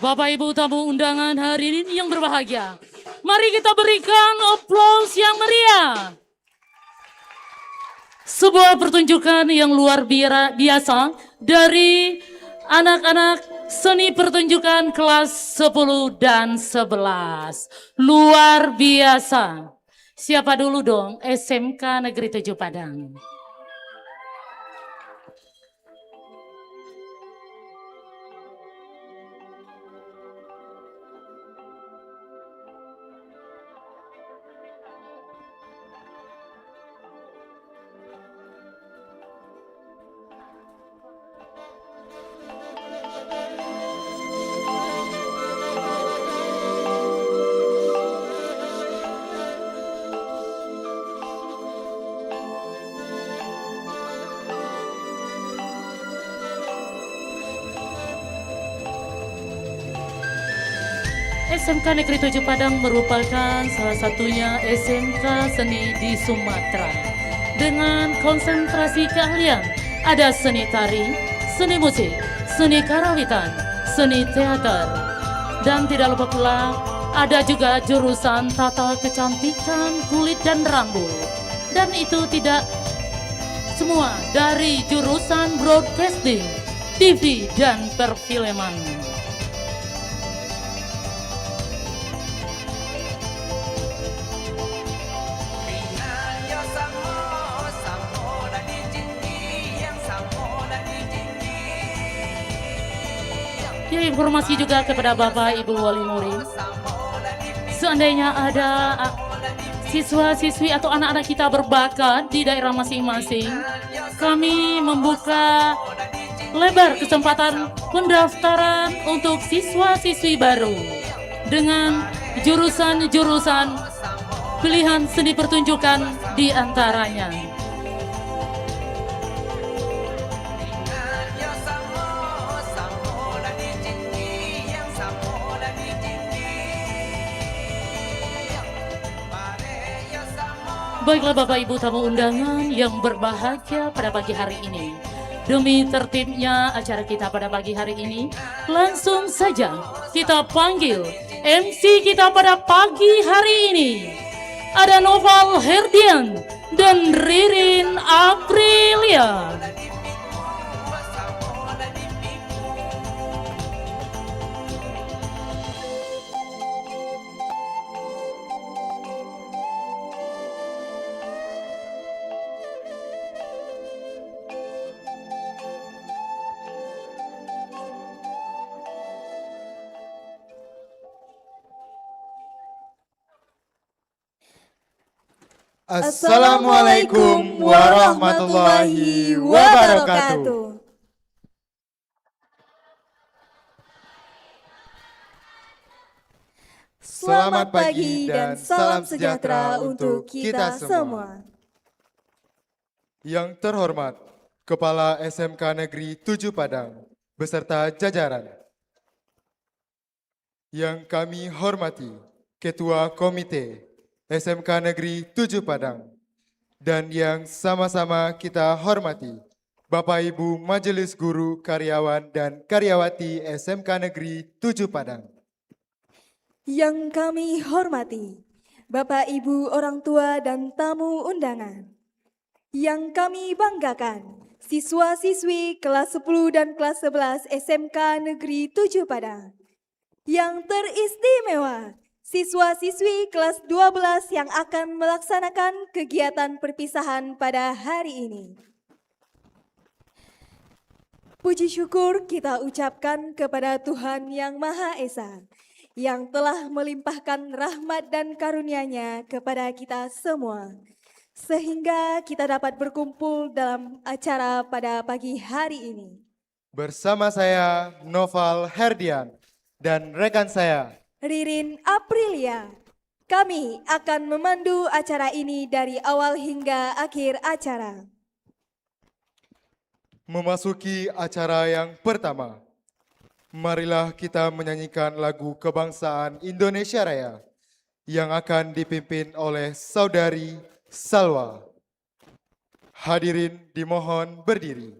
Bapak Ibu tamu undangan hari ini yang berbahagia, mari kita berikan aplaus yang meriah. Sebuah pertunjukan yang luar biasa dari anak-anak seni pertunjukan kelas 10 dan 11. Luar biasa. Siapa dulu dong? SMK Negeri 7 Padang. SMK Negeri 7 Padang merupakan salah satunya SMK seni di Sumatera. Dengan konsentrasi keahlian, ada seni tari, seni musik, seni karawitan, seni teater. Dan tidak lupa pula, ada juga jurusan tata kecantikan kulit dan rambut. Dan itu tidak semua dari jurusan broadcasting, TV, dan perfilman. Ya, informasi juga kepada Bapak Ibu Wali Murid. Seandainya ada siswa-siswi atau anak-anak kita berbakat di daerah masing-masing, kami membuka lebar kesempatan pendaftaran untuk siswa-siswi baru dengan jurusan-jurusan pilihan seni pertunjukan di antaranya. Baiklah Bapak Ibu tamu undangan yang berbahagia pada pagi hari ini. Demi tertibnya acara kita pada pagi hari ini, langsung saja kita panggil MC kita pada pagi hari ini. Ada Noval Herdian dan Ririn Aprilia. Assalamualaikum warahmatullahi wabarakatuh. Selamat pagi dan salam sejahtera untuk kita semua. Yang terhormat, Kepala SMK Negeri 7 Padang beserta jajaran. Yang kami hormati, Ketua Komite SMK Negeri 7 Padang. Dan yang sama-sama kita hormati, Bapak Ibu Majelis Guru, Karyawan, dan Karyawati SMK Negeri 7 Padang. Yang kami hormati, Bapak Ibu orang tua dan tamu undangan. Yang kami banggakan, siswa-siswi kelas 10 dan kelas 11 SMK Negeri 7 Padang. Yang teristimewa, siswa-siswi kelas 12 yang akan melaksanakan kegiatan perpisahan pada hari ini. Puji syukur kita ucapkan kepada Tuhan Yang Maha Esa, yang telah melimpahkan rahmat dan karunia-Nya kepada kita semua, sehingga kita dapat berkumpul dalam acara pada pagi hari ini. Bersama saya, Noval Herdian, dan rekan saya, Ririn Aprilia. Kami akan memandu acara ini dari awal hingga akhir acara. Memasuki acara yang pertama, marilah kita menyanyikan lagu kebangsaan Indonesia Raya yang akan dipimpin oleh Saudari Salwa. Hadirin dimohon berdiri.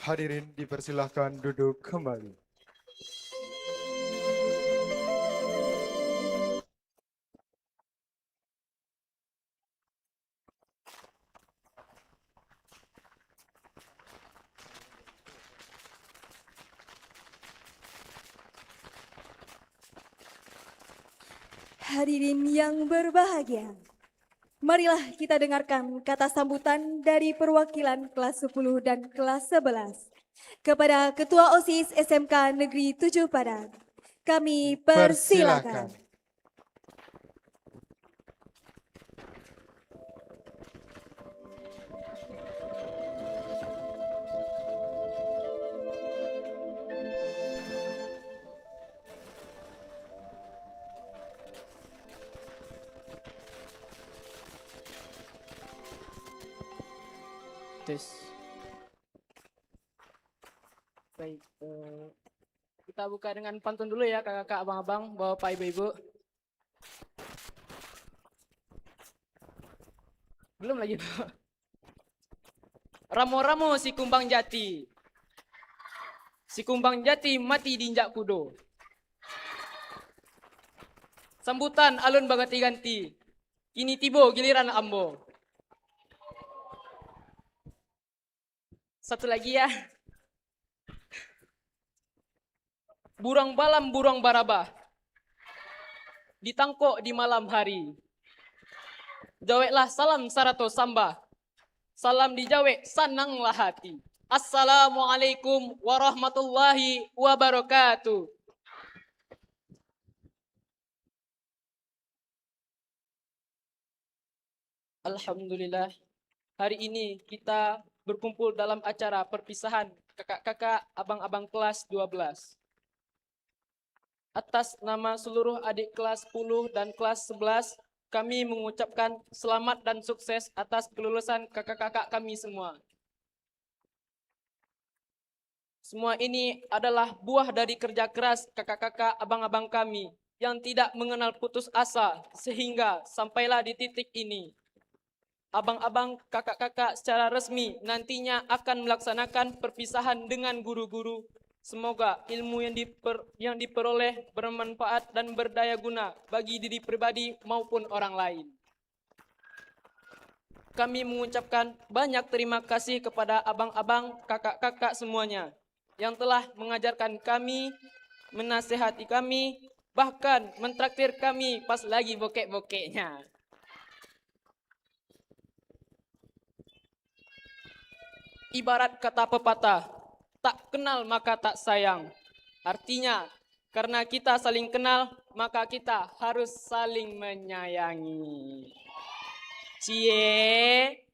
Hadirin dipersilahkan duduk kembali. Hadirin yang berbahagia, marilah kita dengarkan kata sambutan dari perwakilan kelas 10 dan kelas 11 kepada Ketua OSIS SMK Negeri 7 Padang. Kami persilakan. Tes. Baik, kita buka dengan pantun dulu ya kakak-kakak, abang-abang, bapak, ibu-ibu. Belum lagi. Ramo-ramo si kumbang jati. Si kumbang jati mati diinjak kudo. Sambutan alun bagati-ganti. Kini tibo giliran ambo. Satu lagi ya. Burang balam, burang barabah. Ditangkok di malam hari. Jaweklah salam sarato samba. Salam dijawek sananglah hati. Assalamualaikum warahmatullahi wabarakatuh. Alhamdulillah, hari ini kita berkumpul dalam acara perpisahan kakak-kakak, abang-abang kelas 12. Atas nama seluruh adik kelas 10 dan kelas 11, kami mengucapkan selamat dan sukses atas kelulusan kakak-kakak kami semua. Semua ini adalah buah dari kerja keras kakak-kakak, abang-abang kami yang tidak mengenal putus asa sehingga sampailah di titik ini. Abang-abang, kakak-kakak secara resmi nantinya akan melaksanakan perpisahan dengan guru-guru. Semoga ilmu yang diperoleh bermanfaat dan berdaya guna bagi diri pribadi maupun orang lain. Kami mengucapkan banyak terima kasih kepada abang-abang, kakak-kakak semuanya yang telah mengajarkan kami, menasehati kami, bahkan mentraktir kami pas lagi bokek-bokeknya. Ibarat kata pepatah, tak kenal maka tak sayang. Artinya, karena kita saling kenal, maka kita harus saling menyayangi. Cie.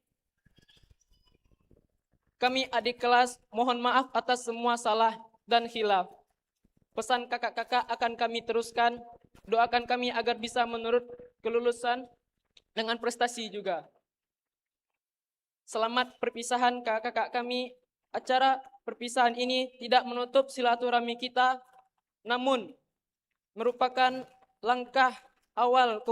Kami adik kelas mohon maaf atas semua salah dan khilaf. Pesan kakak-kakak akan kami teruskan. Doakan kami agar bisa menurut kelulusan dengan prestasi juga. Selamat perpisahan kakak-kakak kami. Acara perpisahan ini tidak menutup silaturahmi kita, namun merupakan langkah awal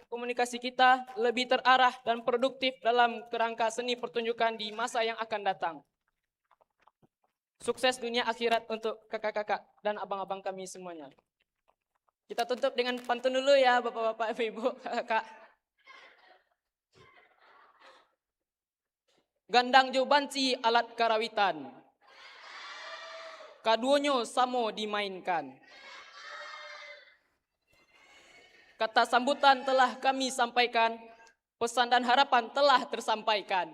komunikasi kita lebih terarah dan produktif dalam kerangka seni pertunjukan di masa yang akan datang. Sukses dunia akhirat untuk kakak-kakak dan abang-abang kami semuanya. Kita tutup dengan pantun dulu ya bapak-bapak, ibu-ibu, kakak. Gandang jo banci alat karawitan. Kaduonyo samo dimainkan. Kata sambutan telah kami sampaikan. Pesan dan harapan telah tersampaikan.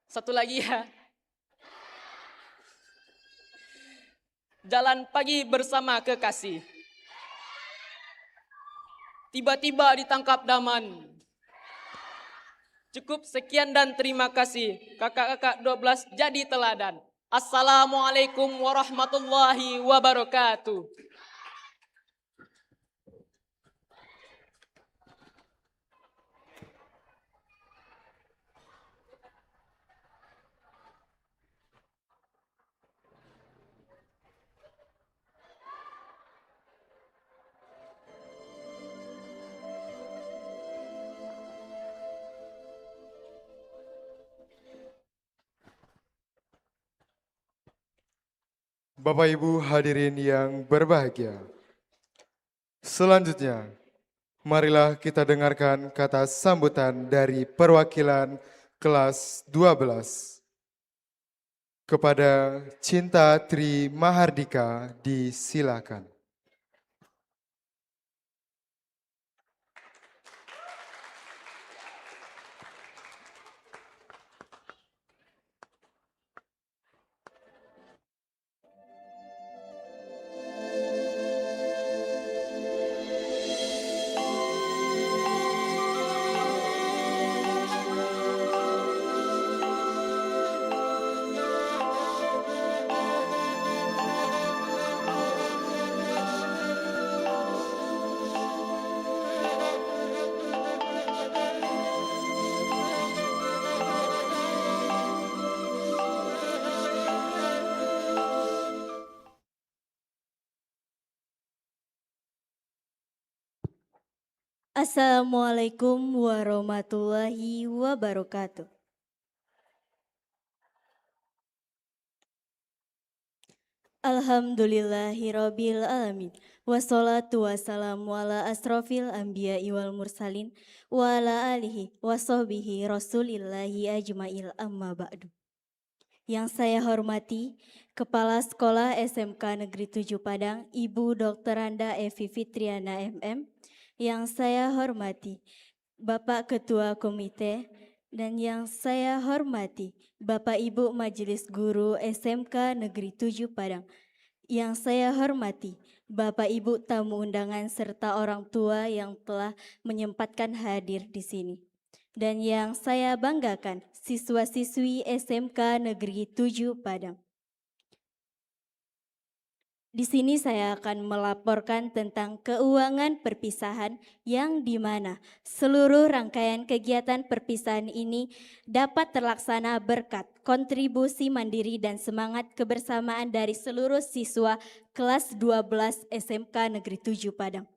Satu lagi ya. Jalan pagi bersama kekasih. Tiba-tiba ditangkap daman. Cukup sekian dan terima kasih. Kakak-kakak 12 jadi teladan. Assalamualaikum warahmatullahi wabarakatuh. Bapak Ibu hadirin yang berbahagia. Selanjutnya, marilah kita dengarkan kata sambutan dari perwakilan kelas 12. Kepada Cinta Tri Mahardika disilakan. Assalamualaikum warahmatullahi wabarakatuh. Alhamdulillahirabbil alamin. Wassalatu wassalamu ala asrofil anbiya'i wal mursalin wa ala alihi wa sahbihi rasulillahi ajmail amma ba'du. Yang saya hormati Kepala Sekolah SMK Negeri 7 Padang, Ibu Dr. Anda Evi Fitriana MM. Yang saya hormati Bapak Ketua Komite, dan yang saya hormati Bapak Ibu Majelis Guru SMK Negeri 7 Padang. Yang saya hormati Bapak Ibu tamu undangan serta orang tua yang telah menyempatkan hadir di sini. Dan yang saya banggakan siswa-siswi SMK Negeri 7 Padang. Di sini saya akan melaporkan tentang keuangan perpisahan yang di mana seluruh rangkaian kegiatan perpisahan ini dapat terlaksana berkat kontribusi mandiri dan semangat kebersamaan dari seluruh siswa kelas 12 SMK Negeri 7 Padang.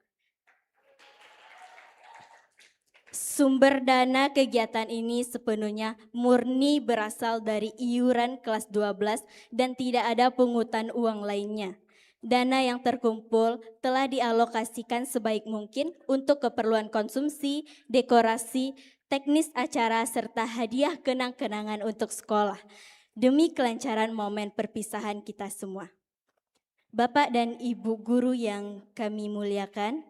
Sumber dana kegiatan ini sepenuhnya murni berasal dari iuran kelas 12 dan tidak ada pungutan uang lainnya. Dana yang terkumpul telah dialokasikan sebaik mungkin untuk keperluan konsumsi, dekorasi, teknis acara, serta hadiah kenang-kenangan untuk sekolah, demi kelancaran momen perpisahan kita semua. Bapak dan Ibu guru yang kami muliakan,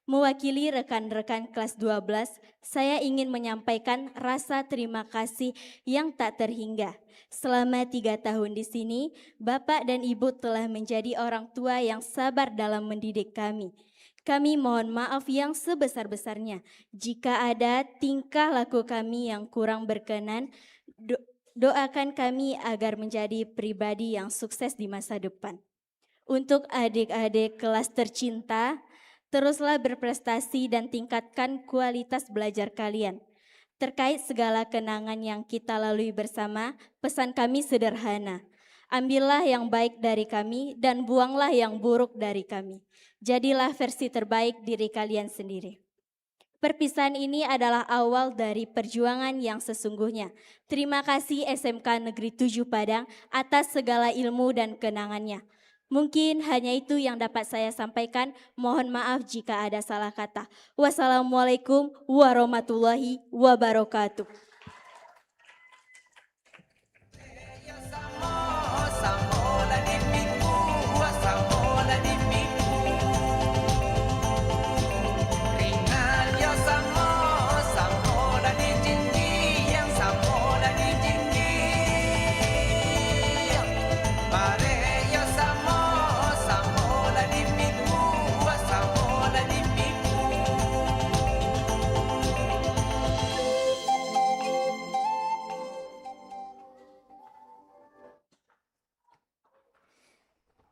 mewakili rekan-rekan kelas 12, saya ingin menyampaikan rasa terima kasih yang tak terhingga. Selama 3 tahun di sini, Bapak dan Ibu telah menjadi orang tua yang sabar dalam mendidik kami. Kami mohon maaf yang sebesar-besarnya jika ada tingkah laku kami yang kurang berkenan. Doakan kami agar menjadi pribadi yang sukses di masa depan. Untuk adik-adik kelas tercinta, teruslah berprestasi dan tingkatkan kualitas belajar kalian. Terkait segala kenangan yang kita lalui bersama, pesan kami sederhana. Ambillah yang baik dari kami dan buanglah yang buruk dari kami. Jadilah versi terbaik diri kalian sendiri. Perpisahan ini adalah awal dari perjuangan yang sesungguhnya. Terima kasih SMK Negeri 7 Padang atas segala ilmu dan kenangannya. Mungkin hanya itu yang dapat saya sampaikan. Mohon maaf jika ada salah kata. Wassalamualaikum warahmatullahi wabarakatuh.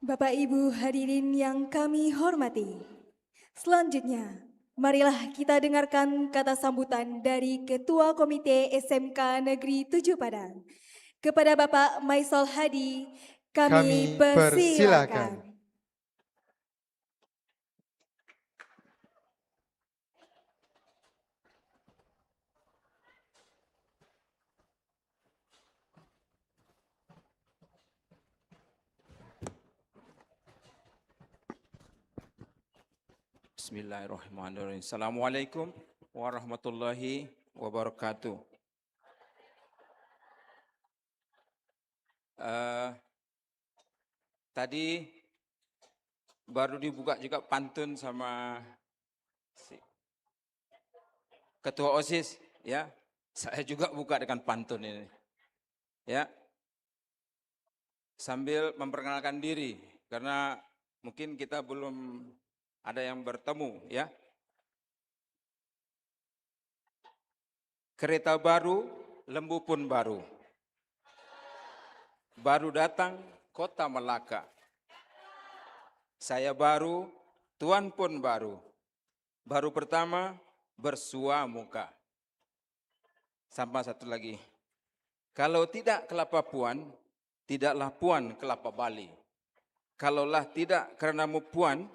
Bapak Ibu hadirin yang kami hormati. Selanjutnya, marilah kita dengarkan kata sambutan dari Ketua Komite SMK Negeri 7 Padang. Kepada Bapak Maisol Hadi, kami persilakan. Bismillahirrahmanirrahim. Assalamualaikum warahmatullahi wabarakatuh. Tadi baru dibuka juga pantun sama Ketua OSIS, ya. Saya juga buka dengan pantun ini, ya. Sambil memperkenalkan diri, karena mungkin kita belum ada yang bertemu, ya. Kereta baru, lembu pun baru. Baru datang, kota Melaka. Saya baru, Tuan pun baru. Baru pertama, bersua muka. Sama satu lagi. Kalau tidak kelapa puan, tidaklah puan kelapa Bali. Kalaulah tidak karenamu puan,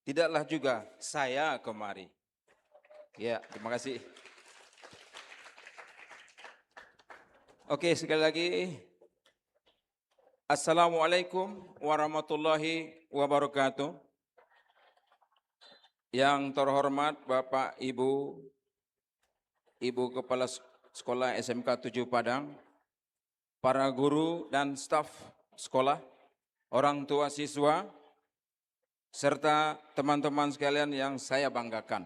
tidaklah juga saya kemari. Ya, terima kasih. Oke, sekali lagi. Assalamualaikum warahmatullahi wabarakatuh. Yang terhormat Bapak Ibu, Ibu Kepala Sekolah SMK 7 Padang, para guru dan staf sekolah, orang tua siswa, serta teman-teman sekalian yang saya banggakan.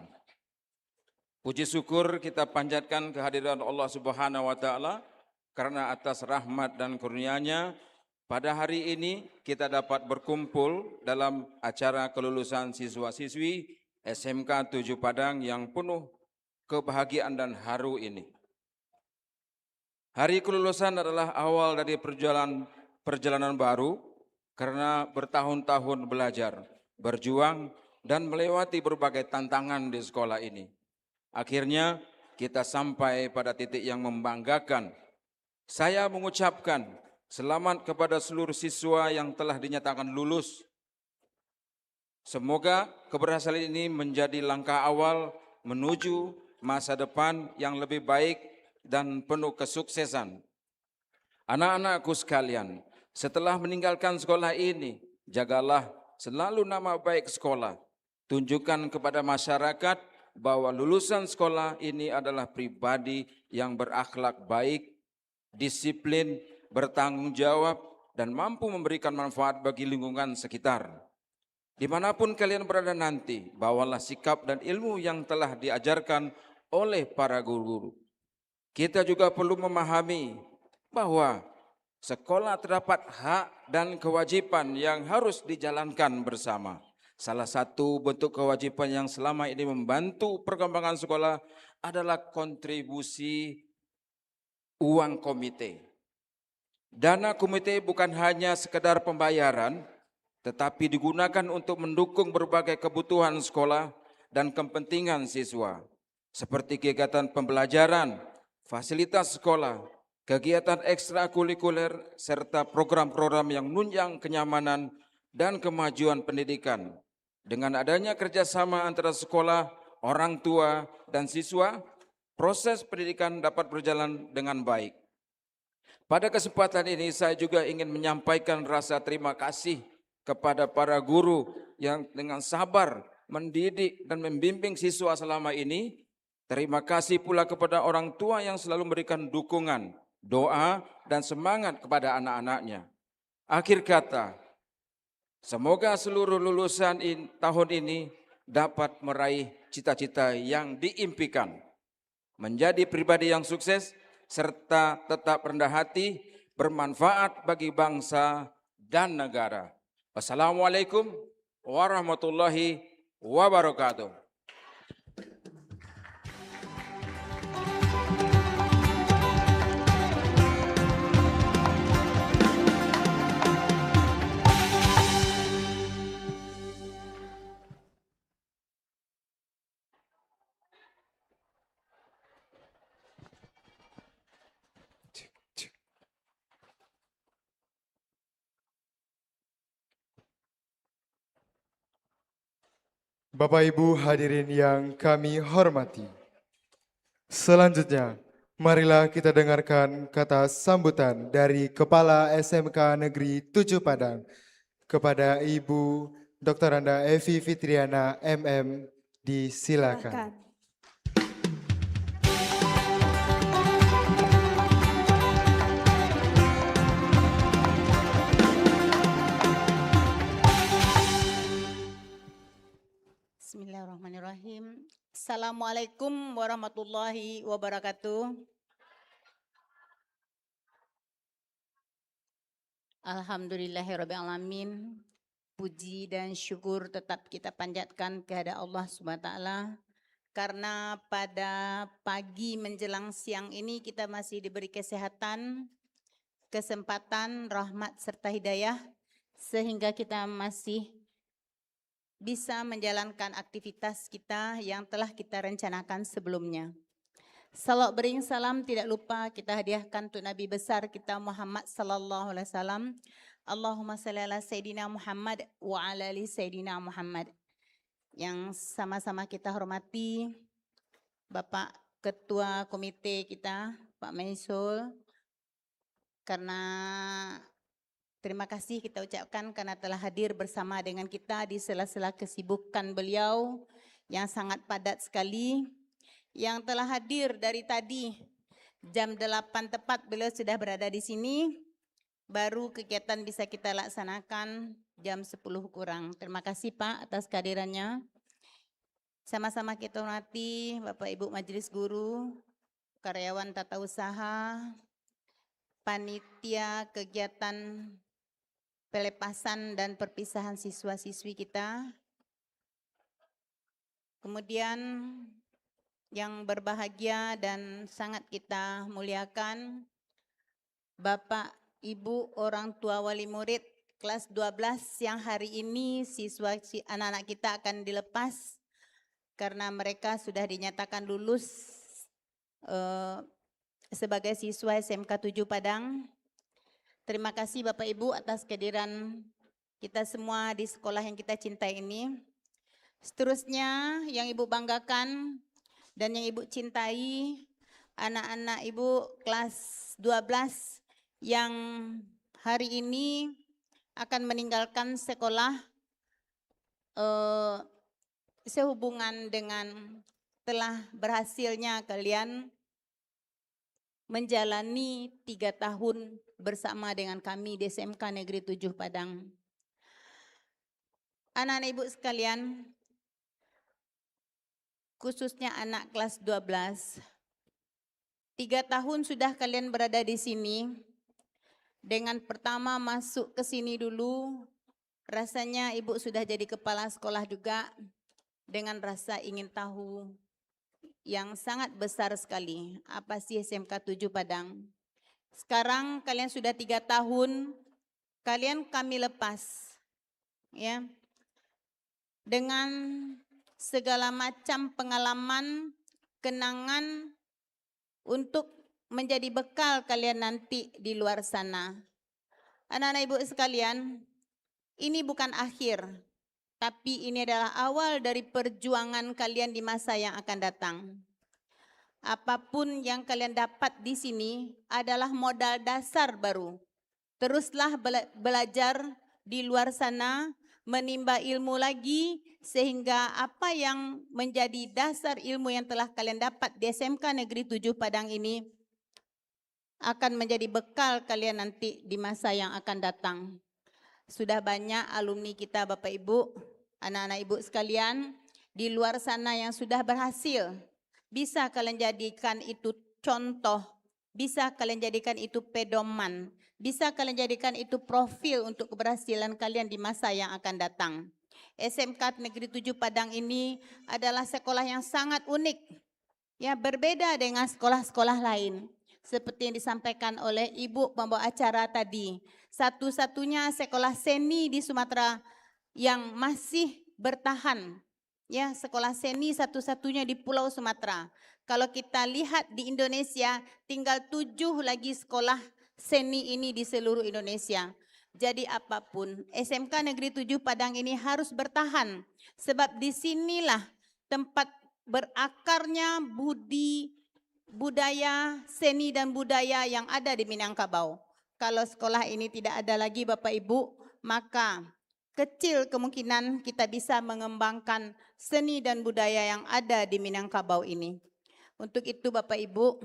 Puji syukur kita panjatkan kehadiran Allah Subhanahu wa Ta'ala, karena atas rahmat dan kurnia-Nya pada hari ini kita dapat berkumpul dalam acara kelulusan siswa-siswi SMK 7 Padang yang penuh kebahagiaan dan haru ini. Hari kelulusan adalah awal dari perjalanan baru karena bertahun-tahun belajar, berjuang dan melewati berbagai tantangan di sekolah ini. Akhirnya kita sampai pada titik yang membanggakan. Saya mengucapkan selamat kepada seluruh siswa yang telah dinyatakan lulus. Semoga keberhasilan ini menjadi langkah awal menuju masa depan yang lebih baik dan penuh kesuksesan. Anak-anakku sekalian, setelah meninggalkan sekolah ini, jagalah selalu nama baik sekolah. Tunjukkan kepada masyarakat bahwa lulusan sekolah ini adalah pribadi yang berakhlak baik, disiplin, bertanggung jawab, dan mampu memberikan manfaat bagi lingkungan sekitar. Dimanapun kalian berada nanti, bawalah sikap dan ilmu yang telah diajarkan oleh para guru-guru. Kita juga perlu memahami bahwa sekolah terdapat hak dan kewajiban yang harus dijalankan bersama. Salah satu bentuk kewajiban yang selama ini membantu perkembangan sekolah adalah kontribusi uang komite. Dana komite bukan hanya sekedar pembayaran, tetapi digunakan untuk mendukung berbagai kebutuhan sekolah dan kepentingan siswa, seperti kegiatan pembelajaran, fasilitas sekolah, kegiatan ekstrakurikuler, serta program-program yang menunjang kenyamanan dan kemajuan pendidikan. Dengan adanya kerjasama antara sekolah, orang tua, dan siswa, proses pendidikan dapat berjalan dengan baik. Pada kesempatan ini saya juga ingin menyampaikan rasa terima kasih kepada para guru yang dengan sabar mendidik dan membimbing siswa selama ini. Terima kasih pula kepada orang tua yang selalu memberikan dukungan, doa, dan semangat kepada anak-anaknya. Akhir kata, semoga seluruh lulusan tahun ini dapat meraih cita-cita yang diimpikan, menjadi pribadi yang sukses, serta tetap rendah hati, bermanfaat bagi bangsa dan negara. Wassalamualaikum warahmatullahi wabarakatuh. Bapak Ibu hadirin yang kami hormati. Selanjutnya, marilah kita dengarkan kata sambutan dari Kepala SMK Negeri 7 Padang kepada Ibu Dr. Anda Evi Fitriana MM Disilakan. Silahkan. Bismillahirrahmanirrahim. Assalamualaikum warahmatullahi wabarakatuh. Alhamdulillahirrabbilalamin. Puji dan syukur tetap kita panjatkan kepada Allah SWT. Karena pada pagi menjelang siang ini kita masih diberi kesehatan, kesempatan, rahmat serta hidayah. Sehingga kita masih bisa menjalankan aktivitas kita yang telah kita rencanakan sebelumnya. Salawat bering salam tidak lupa kita hadiahkan untuk Nabi besar kita Muhammad sallallahu alaihi wasallam. Allahumma shalli ala Sayyidina Muhammad wa ala ali Sayyidina Muhammad. Yang sama-sama kita hormati Bapak Ketua Komite kita, Pak Maisul, karena terima kasih kita ucapkan karena telah hadir bersama dengan kita di sela-sela kesibukan beliau yang sangat padat sekali. Yang telah hadir dari tadi jam 8 tepat beliau sudah berada di sini. Baru kegiatan bisa kita laksanakan jam 10 kurang. Terima kasih Pak atas kehadirannya. Sama-sama kita hormati Bapak Ibu Majelis Guru, karyawan tata usaha, panitia kegiatan pelepasan dan perpisahan siswa-siswi kita. Kemudian yang berbahagia dan sangat kita muliakan, Bapak, Ibu, orang tua wali murid kelas 12 yang hari ini anak-anak kita akan dilepas karena mereka sudah dinyatakan lulus sebagai siswa SMK 7 Padang. Terima kasih Bapak Ibu atas kehadiran kita semua di sekolah yang kita cintai ini. Seterusnya yang Ibu banggakan dan yang Ibu cintai, anak-anak Ibu kelas 12 yang hari ini akan meninggalkan sekolah sehubungan dengan telah berhasilnya kalian menjalani 3 tahun bersama dengan kami di SMK Negeri 7 Padang. Anak-anak Ibu sekalian, khususnya anak kelas 12, 3 tahun sudah kalian berada di sini. Dengan pertama masuk ke sini dulu, rasanya Ibu sudah jadi kepala sekolah juga dengan rasa ingin tahu yang sangat besar sekali. Apa sih SMK 7 Padang? Sekarang kalian sudah 3 tahun, kalian kami lepas. Ya. Dengan segala macam pengalaman, kenangan untuk menjadi bekal kalian nanti di luar sana. Anak-anak Ibu sekalian, ini bukan akhir, tapi ini adalah awal dari perjuangan kalian di masa yang akan datang. Apapun yang kalian dapat di sini adalah modal dasar baru. Teruslah belajar di luar sana, menimba ilmu lagi, sehingga apa yang menjadi dasar ilmu yang telah kalian dapat di SMK Negeri 7 Padang ini akan menjadi bekal kalian nanti di masa yang akan datang. Sudah banyak alumni kita Bapak Ibu, anak-anak Ibu sekalian di luar sana yang sudah berhasil. Bisa kalian jadikan itu contoh, bisa kalian jadikan itu pedoman, bisa kalian jadikan itu profil untuk keberhasilan kalian di masa yang akan datang. SMK Negeri 7 Padang ini adalah sekolah yang sangat unik, ya, berbeda dengan sekolah-sekolah lain. Seperti yang disampaikan oleh Ibu pembawa acara tadi, satu-satunya sekolah seni di Sumatera yang masih bertahan, ya, sekolah seni satu-satunya di Pulau Sumatera. Kalau kita lihat di Indonesia, tinggal 7 lagi sekolah seni ini di seluruh Indonesia. Jadi apapun, SMK Negeri 7 Padang ini harus bertahan, sebab disinilah tempat berakarnya budaya, seni dan budaya yang ada di Minangkabau. Kalau sekolah ini tidak ada lagi Bapak Ibu, maka kecil kemungkinan kita bisa mengembangkan seni dan budaya yang ada di Minangkabau ini. Untuk itu Bapak Ibu,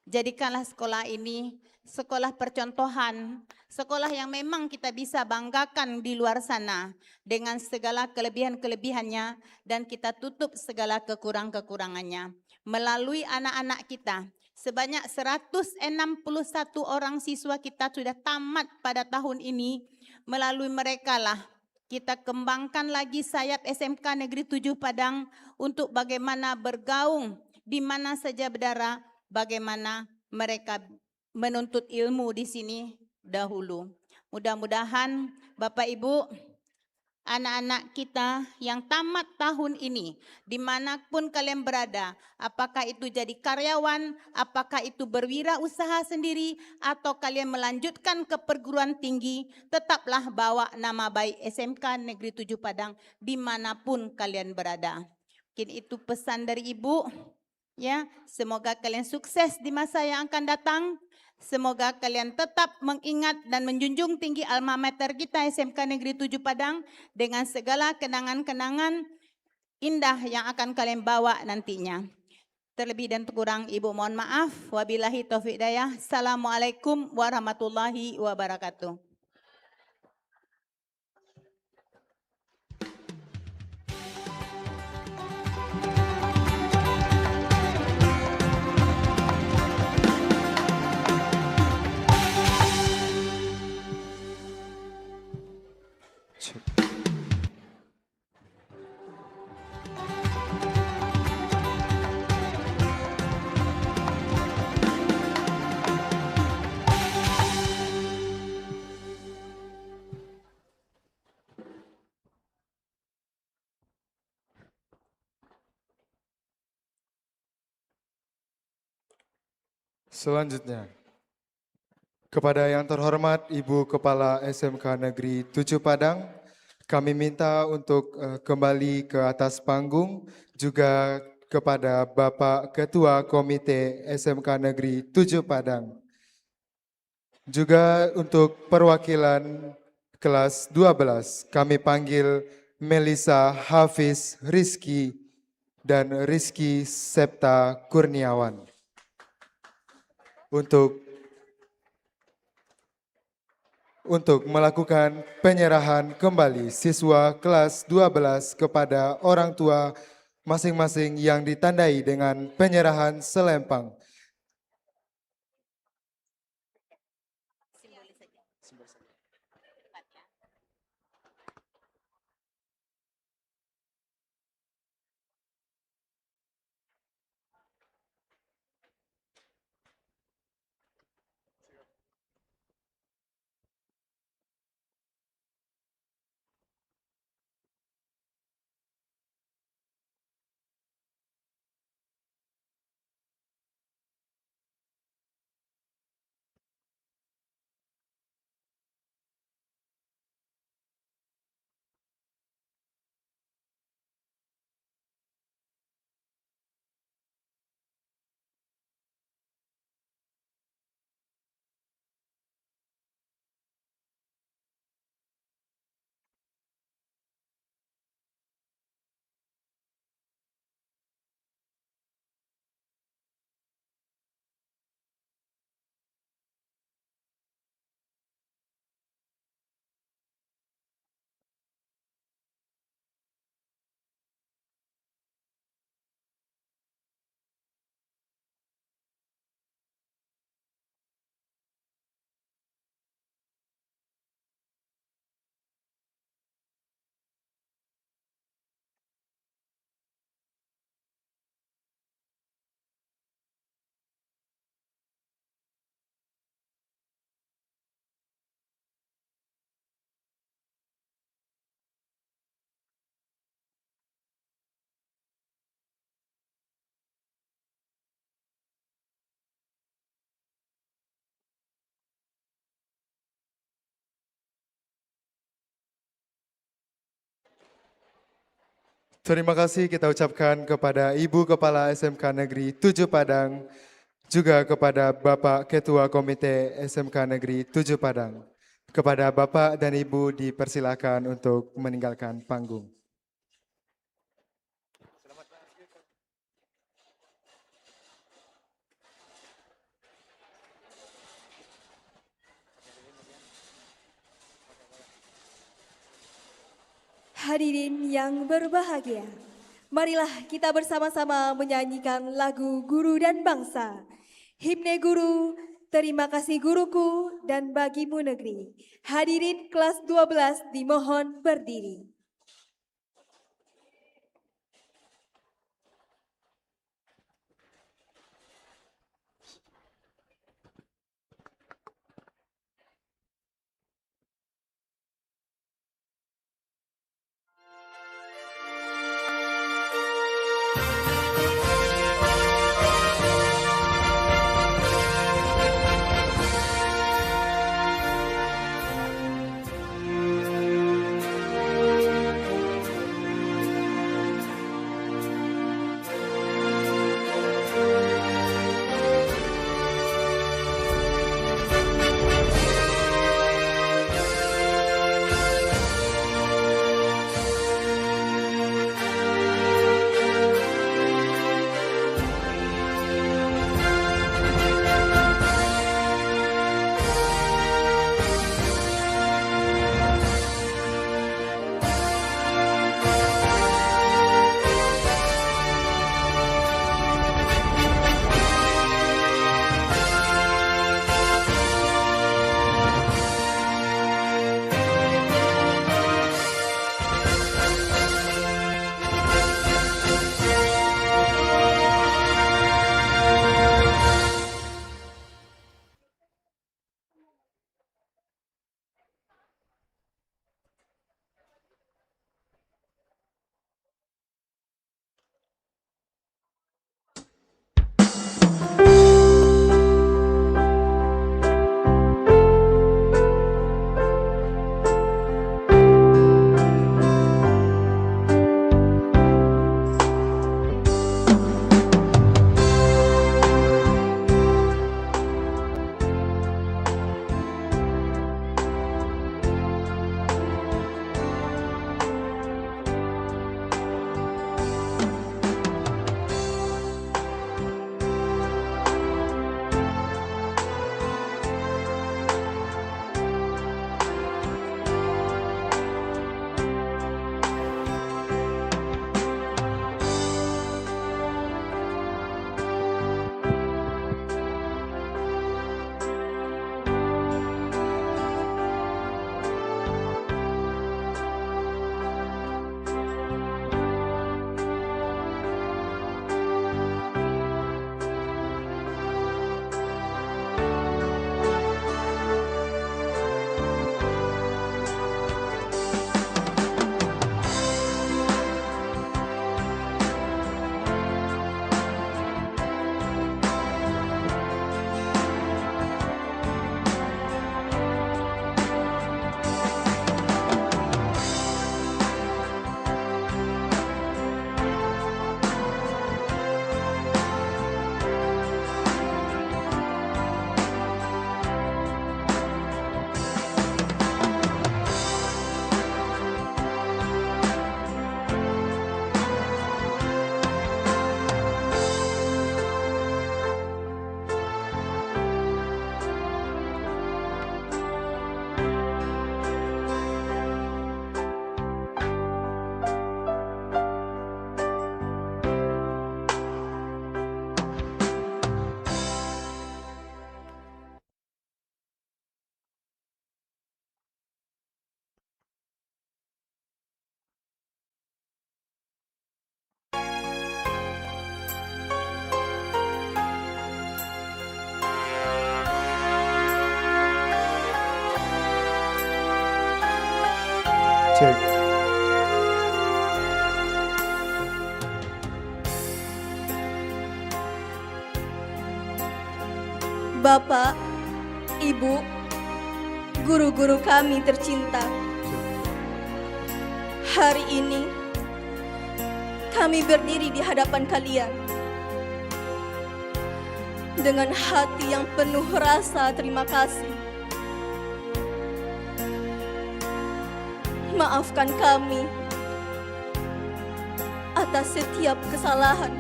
jadikanlah sekolah ini sekolah percontohan, sekolah yang memang kita bisa banggakan di luar sana dengan segala kelebihan-kelebihannya dan kita tutup segala kekurangan-kekurangannya. Melalui anak-anak kita, sebanyak 161 orang siswa kita sudah tamat pada tahun ini. Melalui mereka lah kita kembangkan lagi sayap SMK Negeri 7 Padang untuk bagaimana bergaung di mana saja berdarah, bagaimana mereka menuntut ilmu di sini dahulu. Mudah-mudahan Bapak Ibu, anak-anak kita yang tamat tahun ini, dimanapun kalian berada, apakah itu jadi karyawan, apakah itu berwirausaha sendiri, atau kalian melanjutkan ke perguruan tinggi, tetaplah bawa nama baik SMK Negeri 7 Padang dimanapun kalian berada. Mungkin itu pesan dari Ibu. Ya, semoga kalian sukses di masa yang akan datang. Semoga kalian tetap mengingat dan menjunjung tinggi alma mater kita SMK Negeri 7 Padang dengan segala kenangan-kenangan indah yang akan kalian bawa nantinya. Terlebih dan kurang Ibu mohon maaf. Wabillahi taufiq hidayah. Assalamualaikum warahmatullahi wabarakatuh. Selanjutnya, kepada yang terhormat Ibu Kepala SMK Negeri 7 Padang, kami minta untuk kembali ke atas panggung, juga kepada Bapak Ketua Komite SMK Negeri 7 Padang. Juga untuk perwakilan kelas 12, kami panggil Melisa Hafiz Rizky dan Rizky Septa Kurniawan. Untuk melakukan penyerahan kembali siswa kelas 12 kepada orang tua masing-masing yang ditandai dengan penyerahan selempang. Terima kasih kita ucapkan kepada Ibu Kepala SMK Negeri 7 Padang, juga kepada Bapak Ketua Komite SMK Negeri 7 Padang. Kepada Bapak dan Ibu dipersilakan untuk meninggalkan panggung. Hadirin yang berbahagia, marilah kita bersama-sama menyanyikan lagu Guru dan Bangsa. Himne Guru, terima kasih guruku dan bagimu negeri. Hadirin kelas 12 dimohon berdiri. Cek. Bapak, Ibu, guru-guru kami tercinta. Hari ini kami berdiri di hadapan kalian dengan hati yang penuh rasa terima kasih. maafkan kami atas setiap kesalahan,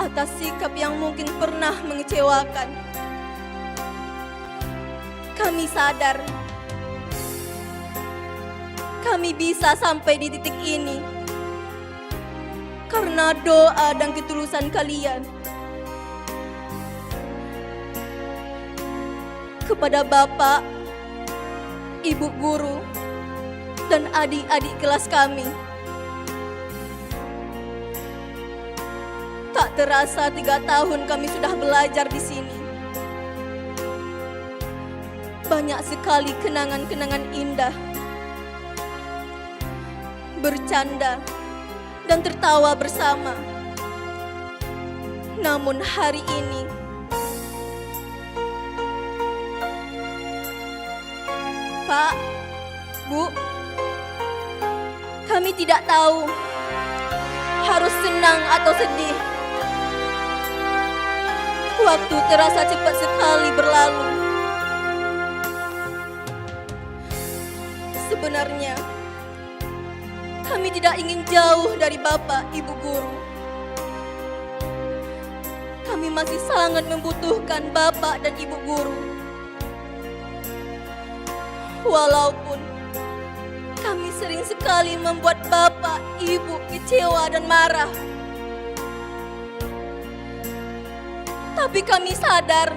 atas sikap yang mungkin pernah mengecewakan. Kami sadar kami bisa sampai di titik ini karena doa dan ketulusan kalian. Kepada Bapak, Ibu guru, dan adik-adik kelas kami, tak terasa 3 tahun kami sudah belajar di sini. Banyak sekali kenangan-kenangan indah, bercanda, dan tertawa bersama. Namun hari ini, Pak, Bu, kami tidak tahu harus senang atau sedih. Waktu terasa cepat sekali berlalu. Sebenarnya, kami tidak ingin jauh dari Bapak, Ibu guru. Kami masih sangat membutuhkan Bapak dan Ibu guru. Walaupun kami sering sekali membuat Bapak, Ibu kecewa dan marah. Tapi kami sadar,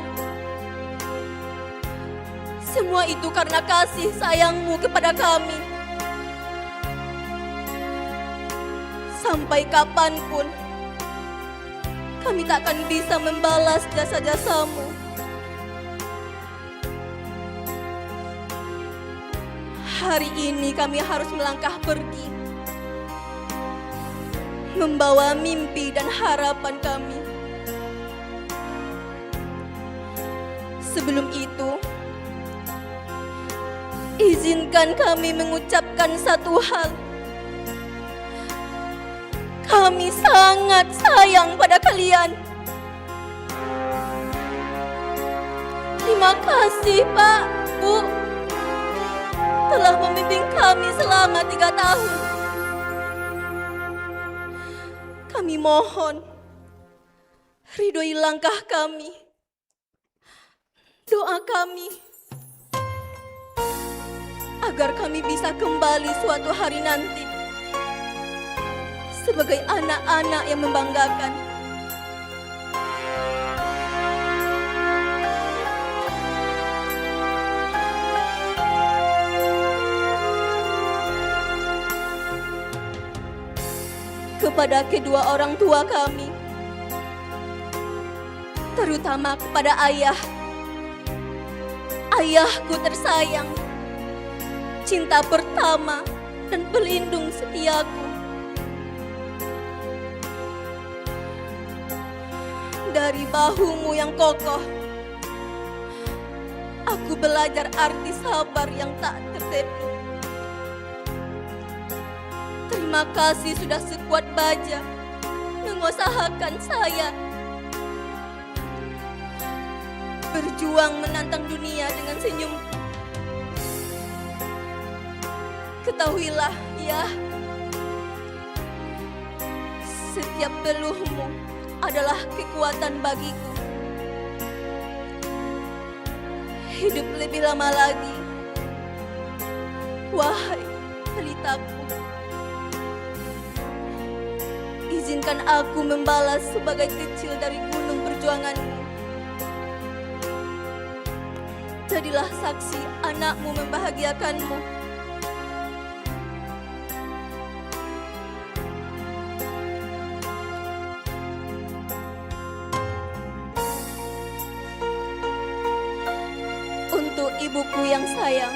semua itu karena kasih sayang-Mu kepada kami. Sampai kapanpun, kami takkan bisa membalas jasa-jasa-Mu. Hari ini kami harus melangkah pergi, membawa mimpi dan harapan kami. Sebelum itu, izinkan kami mengucapkan satu hal. Kami sangat sayang pada kalian. Terima kasih Pak, Bu, telah membimbing kami selama 3 tahun. Kami mohon, ridhoi langkah kami, doa kami, agar kami bisa kembali suatu hari nanti sebagai anak-anak yang membanggakan. Kepada kedua orang tua kami, terutama kepada ayah, ayahku tersayang, cinta pertama dan pelindung setiaku. Dari bahumu yang kokoh, aku belajar arti sabar yang tak tertepi. Terima kasih sudah sekuat baja mengusahakan saya berjuang menantang dunia dengan senyum. Ketahuilah ya, setiap peluhmu adalah kekuatan bagiku. Hidup lebih lama lagi, wahai pelitaku. Izinkan aku membalas sebagai kecil dari gunung perjuanganmu. Jadilah saksi anakmu membahagiakanmu. Untuk ibuku yang sayang,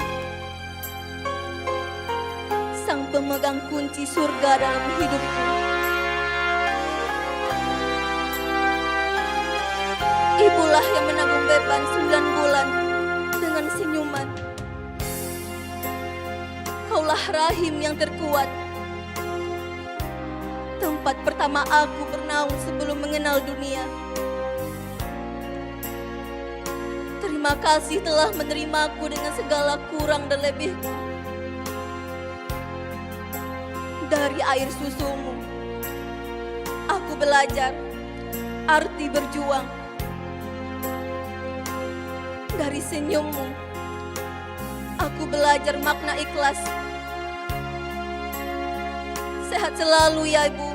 sang pemegang kunci surga dalam hidupku. Ibulah yang menanggung beban 9 bulan dengan senyuman. Kaulah rahim yang terkuat, tempat pertama aku bernaung sebelum mengenal dunia. Terima kasih telah menerimaku dengan segala kurang dan lebihku. Dari air susumu, aku belajar arti berjuang. Dari senyummu, aku belajar makna ikhlas. Sehat selalu ya Ibu.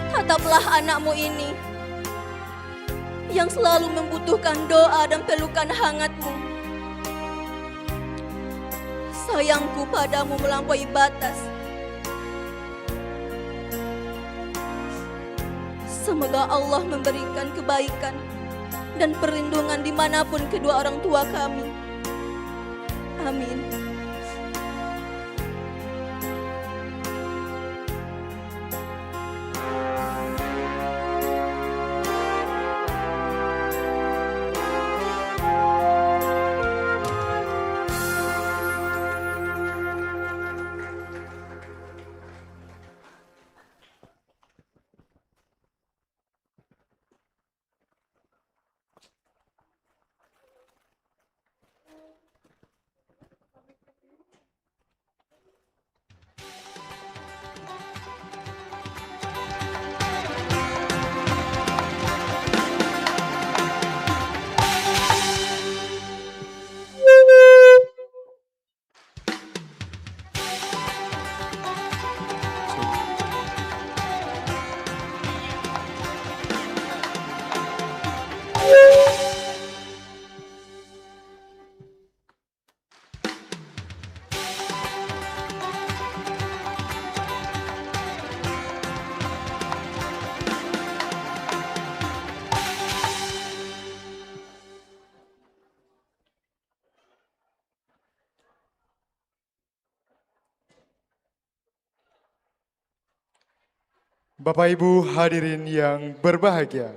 Tataplah anakmu ini yang selalu membutuhkan doa dan pelukan hangatmu. Sayangku padamu melampaui batas. Semoga Allah memberikan kebaikan dan perlindungan dimanapun kedua orang tua kami. Amin. Bapak Ibu hadirin yang berbahagia,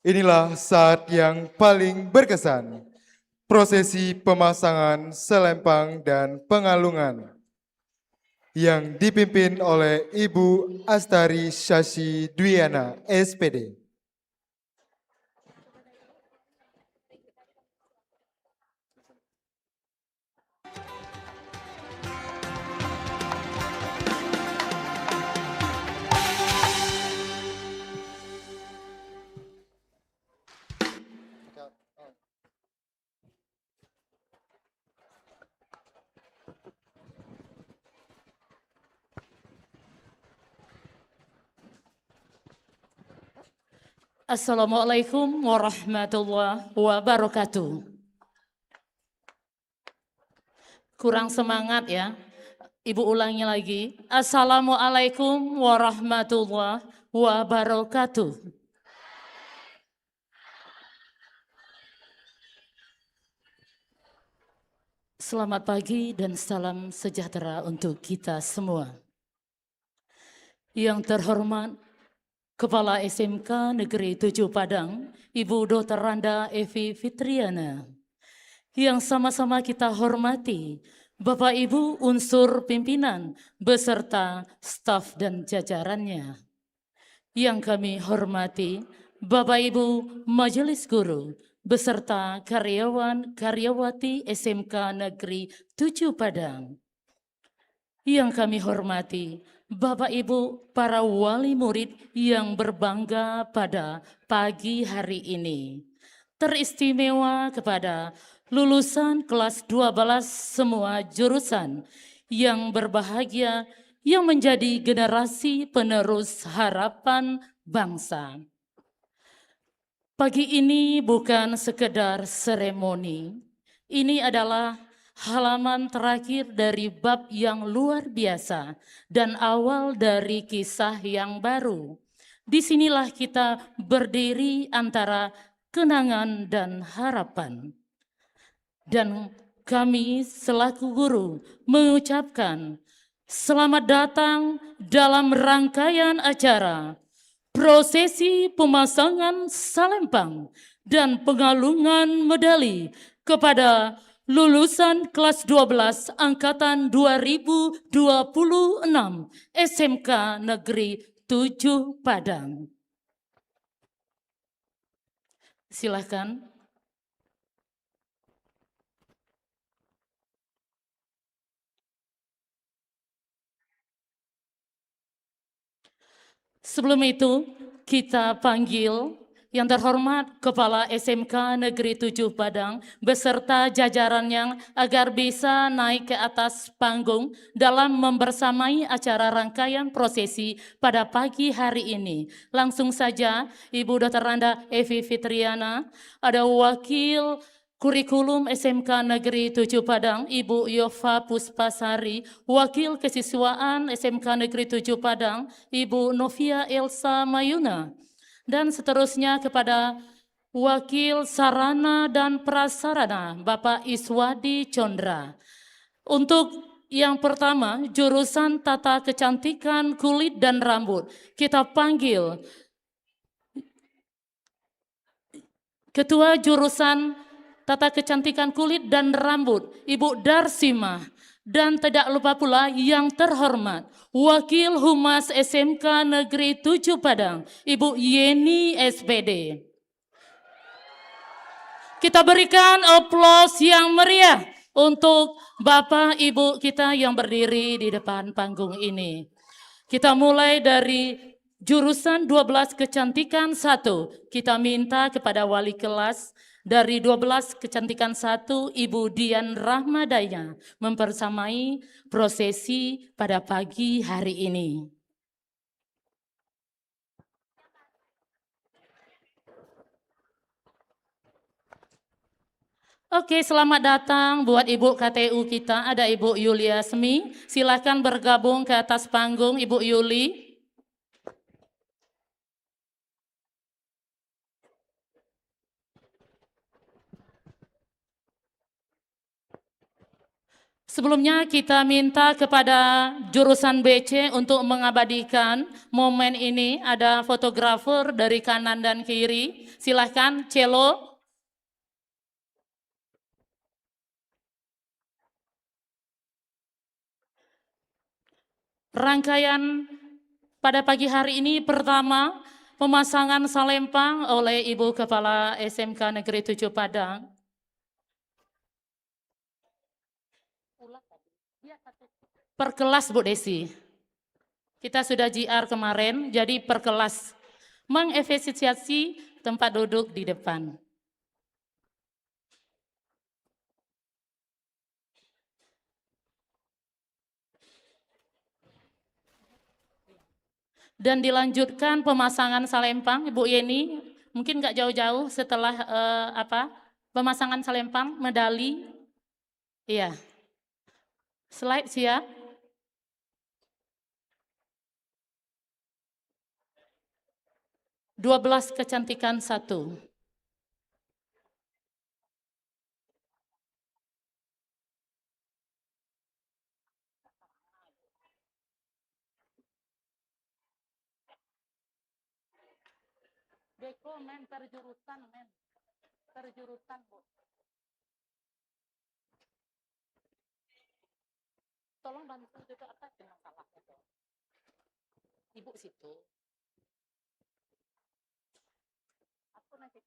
inilah saat yang paling berkesan, prosesi pemasangan selempang dan pengalungan yang dipimpin oleh Ibu Astari Shashi Dwiana, SPD. Assalamualaikum warahmatullahi wabarakatuh. Kurang semangat ya. Ibu ulangi lagi. Assalamualaikum warahmatullahi wabarakatuh. Selamat pagi dan salam sejahtera untuk kita semua. Yang terhormat Kepala SMK Negeri 7 Padang, Ibu Dr. Randa Evi Fitriana. Yang sama-sama kita hormati, Bapak Ibu unsur pimpinan beserta staf dan jajarannya. Yang kami hormati, Bapak Ibu Majelis Guru beserta karyawan-karyawati SMK Negeri 7 Padang. Yang kami hormati, Bapak Ibu para wali murid yang berbangga pada pagi hari ini. Teristimewa kepada lulusan kelas 12 semua jurusan yang berbahagia yang menjadi generasi penerus harapan bangsa. Pagi ini bukan sekedar seremoni, ini adalah halaman terakhir dari bab yang luar biasa dan awal dari kisah yang baru. Disinilah kita berdiri antara kenangan dan harapan. Dan kami selaku guru mengucapkan selamat datang dalam rangkaian acara prosesi pemasangan salempang dan pengalungan medali kepada lulusan kelas 12 angkatan 2026 SMK Negeri 7 Padang. Silakan. Sebelum itu, kita panggil yang terhormat Kepala SMK Negeri 7 Padang beserta jajarannya agar bisa naik ke atas panggung dalam membersamai acara rangkaian prosesi pada pagi hari ini. Langsung saja Ibu Dr. Randa Evi Fitriana, ada Wakil Kurikulum SMK Negeri 7 Padang, Ibu Yova Puspasari, Wakil Kesiswaan SMK Negeri 7 Padang, Ibu Novia Elsa Mayuna, dan seterusnya kepada Wakil Sarana dan Prasarana, Bapak Iswadi Condra. Untuk yang pertama, jurusan Tata Kecantikan Kulit dan Rambut, kita panggil Ketua Jurusan Tata Kecantikan Kulit dan Rambut, Ibu Darsima. Dan tidak lupa pula yang terhormat, Wakil Humas SMK Negeri 7 Padang, Ibu Yeni SPD. Kita berikan aplaus yang meriah untuk Bapak Ibu kita yang berdiri di depan panggung ini. Kita mulai dari jurusan 12 Kecantikan 1. Kita minta kepada wali kelas dari 12 Kecantikan 1, Ibu Dian Rahmadaya, mempersamai prosesi pada pagi hari ini. Oke, selamat datang buat Ibu KTU kita. Ada Ibu Yulia Semi. Silakan bergabung ke atas panggung, Ibu Yuli. Sebelumnya kita minta kepada jurusan BC untuk mengabadikan momen ini. Ada fotografer dari kanan dan kiri. Silahkan, Celo. Rangkaian pada pagi hari ini pertama, pemasangan salempang oleh Ibu Kepala SMK Negeri 7 Padang. Per kelas Bu Desi. Kita sudah JR kemarin, jadi per kelas mengefisiensi tempat duduk di depan. Dan dilanjutkan pemasangan salempang, Ibu Yeni, mungkin nggak jauh-jauh setelah pemasangan salempang, medali. Iya. Slide siap. "12 Kecantikan 1. Beko men perjurusan men. Perjurusan Bu. Tolong bantu itu apa dengan salah itu. Ibu situ. Aku nanti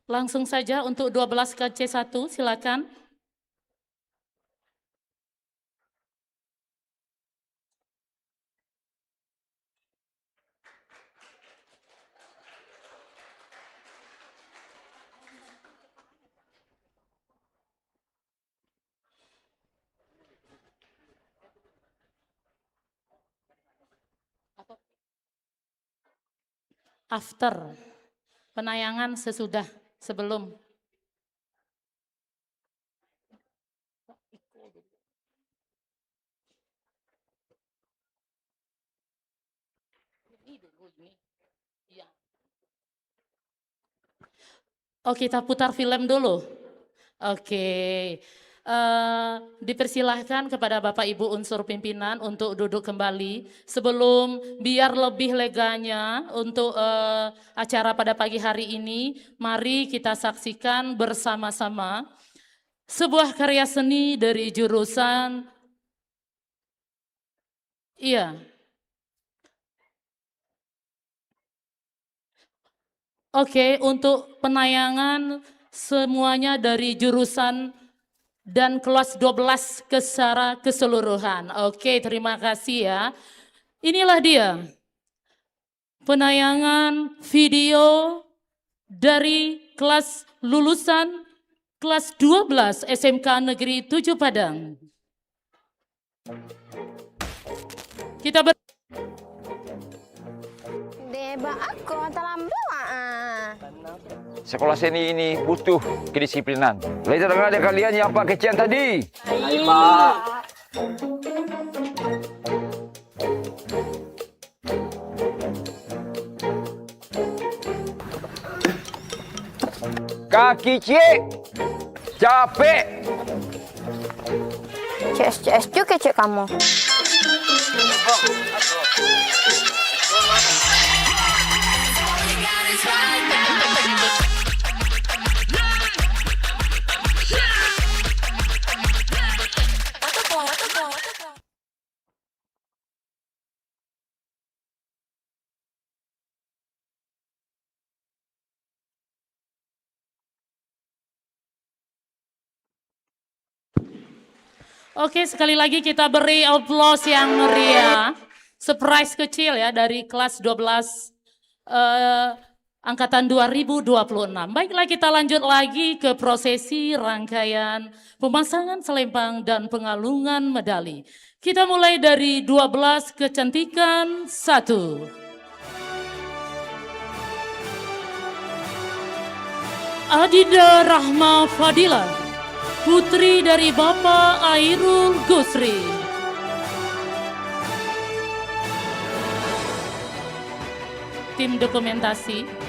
langsung saja untuk 12 ke C1, silakan. After, penayangan sesudah, sebelum. Oh, kita putar film dulu. Oke. Dipersilahkan kepada Bapak Ibu unsur pimpinan untuk duduk kembali sebelum biar lebih leganya untuk acara pada pagi hari ini. Mari kita saksikan bersama-sama sebuah karya seni dari jurusan Iya. Oke, untuk penayangan semuanya dari jurusan dan kelas 12 secara keseluruhan. Oke, terima kasih ya. Inilah dia penayangan video dari kelas lulusan kelas 12 SMK Negeri 7 Padang. Kita Deba aku terlambat. Sekolah seni ini butuh kedisiplinan. Belajar dengan adik kalian yang Pak kecian tadi. Baik, Pak. Kaki cik, capek. CS juga cek kamu. Oke, sekali lagi kita beri aplaus yang meriah. Surprise kecil ya dari kelas 12 angkatan 2026. Baiklah, kita lanjut lagi ke prosesi rangkaian pemasangan selempang dan pengalungan medali. Kita mulai dari 12 kecantikan 1. Adida Rahma Fadila, putri dari Bapak Airul Gusri. Tim dokumentasi.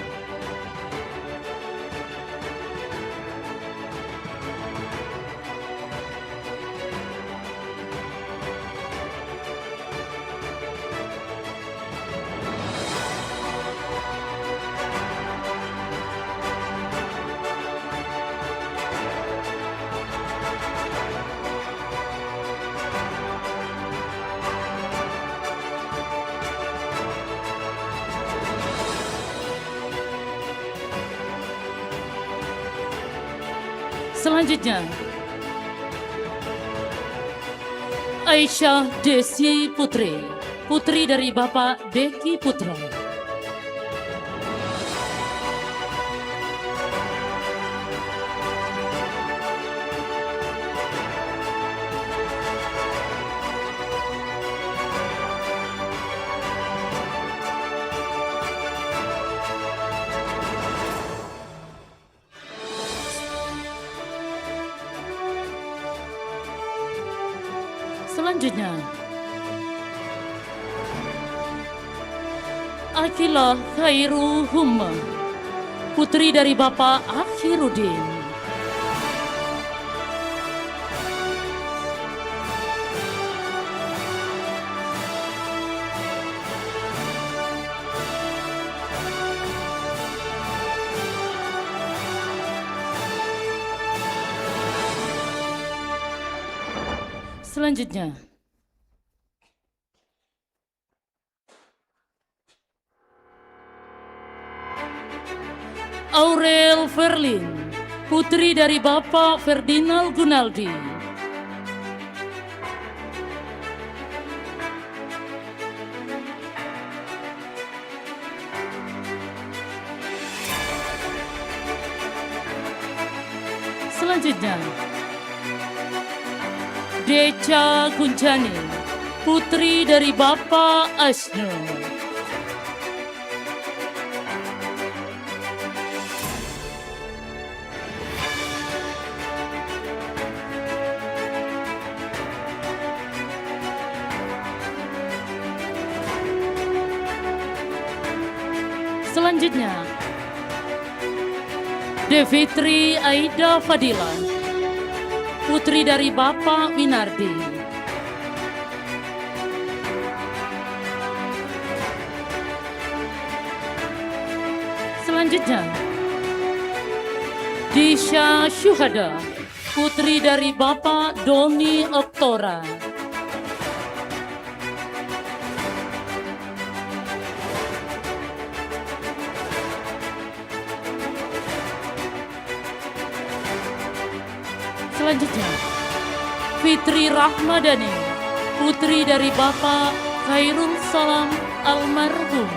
Selanjutnya, Aisyah Desi Putri, putri dari Bapak Deki Putra. Selanjutnya, Akilah Khairu Humma, putri dari Bapak Akhiruddin. Selanjutnya, Aurel Verlin, putri dari Bapak Ferdinand Gunaldi. Selanjutnya, Deca Kunjani, putri dari Bapak Asno. Selanjutnya, Devitri Aida Fadila, putri dari Bapak Winardi. Selanjutnya, Disha Syuhada, putri dari Bapak Doni Oktora. Selanjutnya, Fitri Rahmadani, putri dari Bapak Khairul Salam almarhum.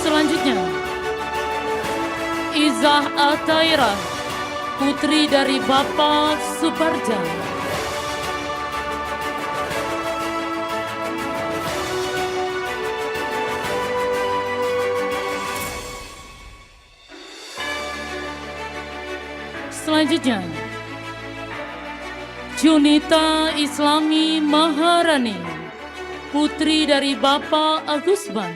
Selanjutnya, Izah Atairah, putri dari Bapak Suparja. Selanjutnya, Junita Islami Maharani, putri dari Bapak Agusban.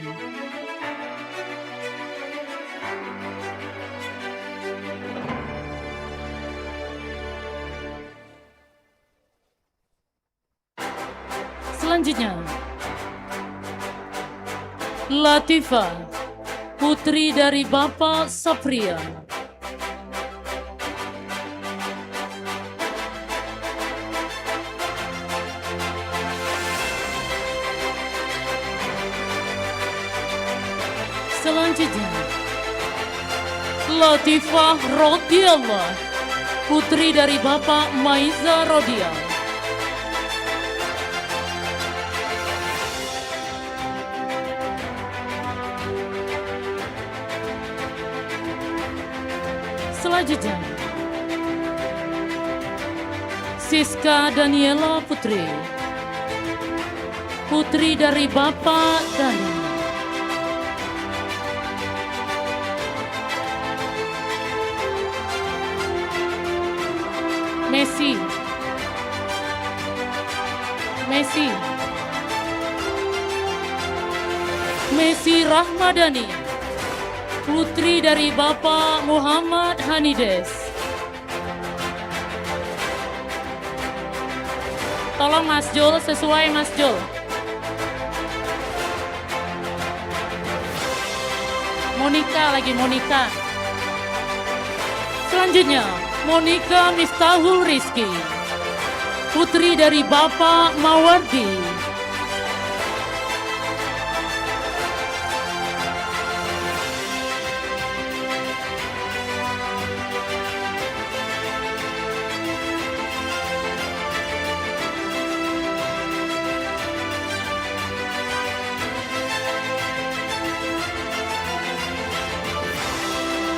Selanjutnya, Latifah, putri dari Bapak Sapria. Selanjutnya, Latifah Rodiallah, putri dari Bapak Maiza Rodia. Selanjutnya, Siska Daniela Putri, putri dari Bapak Dani. Messi Rahmadani, putri dari Bapak Muhammad Hanides. Tolong Mas Jul, sesuai Mas Jul. Monika. Selanjutnya, Monika Miftahul Rizki, putri dari Bapak Mawardi.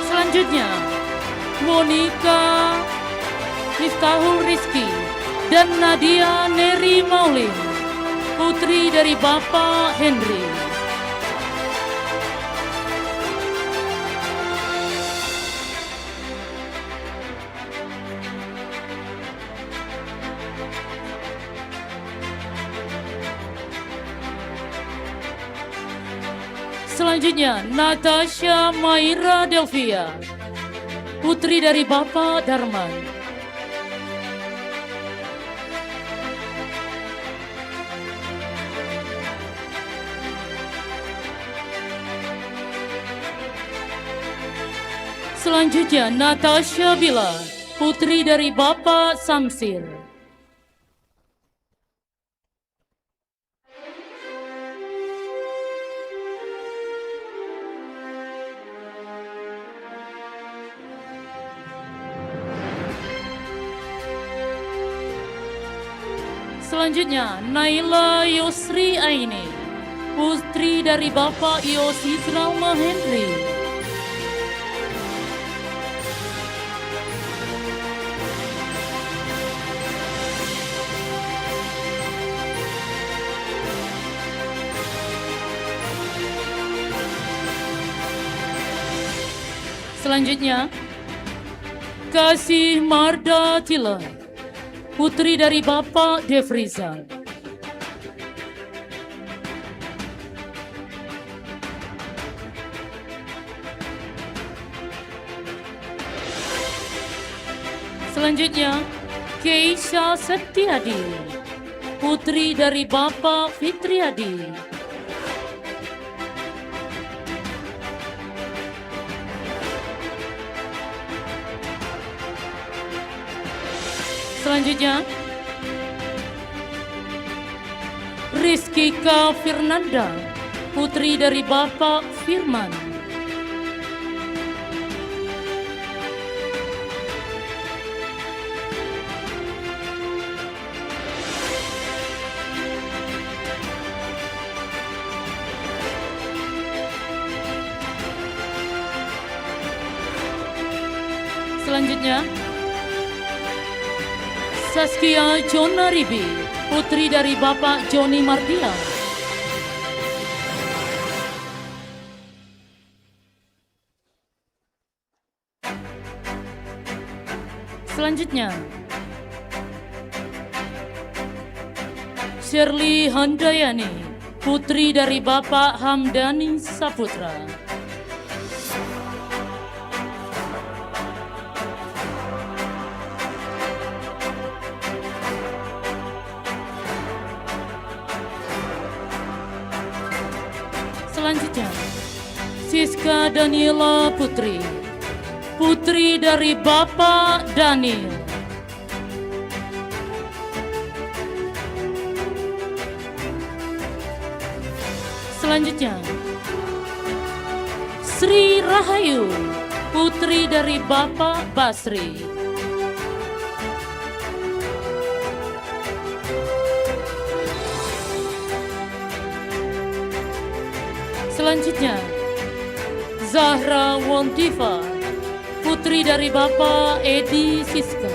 Selanjutnya, Monika Miftahul Rizki dan Nadia Neri Maulin, putri dari Bapak Henry. Selanjutnya, Natasha Maira Delvia, putri dari Bapak Darman. Selanjutnya, Natasha Bila, putri dari Bapak Samsir. Selanjutnya, Naila Yusri Aini, putri dari Bapak Yosi Trauma Henry. Selanjutnya, Kasih Marda Tila, putri dari Bapak Devriza. Selanjutnya, Keisha Septiadi, putri dari Bapak Fitriadi. Selanjutnya, Rizkika Firnanda, putri dari Bapak Firman. Selanjutnya, Saskia Jonaribi, putri dari Bapak Joni Mardian. Selanjutnya, Shirley Handayani, putri dari Bapak Hamdani Saputra. Selanjutnya, Siska Daniela Putri, putri dari Bapak Daniel. Selanjutnya, Sri Rahayu, putri dari Bapak Basri. Selanjutnya, Zahra Wondiva, putri dari Bapak Edi Siska.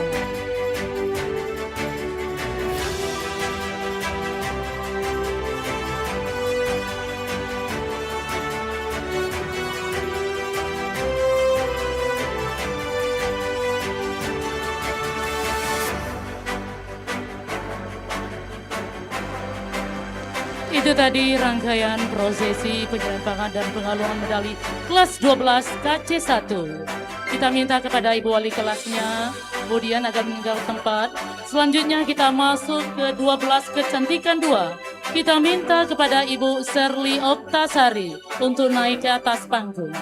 Itu tadi rangkaian prosesi penyerempangan dan pengaluan medali kelas 12 KC1. Kita minta kepada Ibu Wali kelasnya, kemudian agar meninggal tempat. Selanjutnya kita masuk ke 12 kecantikan 2. Kita minta kepada Ibu Shirley Oktasari untuk naik ke atas panggung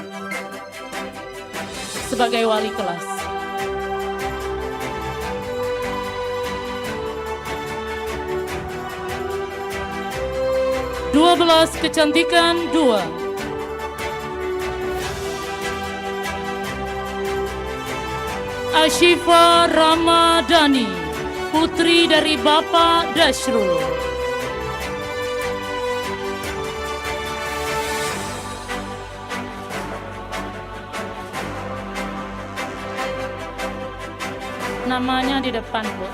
sebagai wali kelas. Dua belas kecantikan 2. Ashifa Ramadhani, putri dari Bapak Dashrul. Namanya di depan, Bu.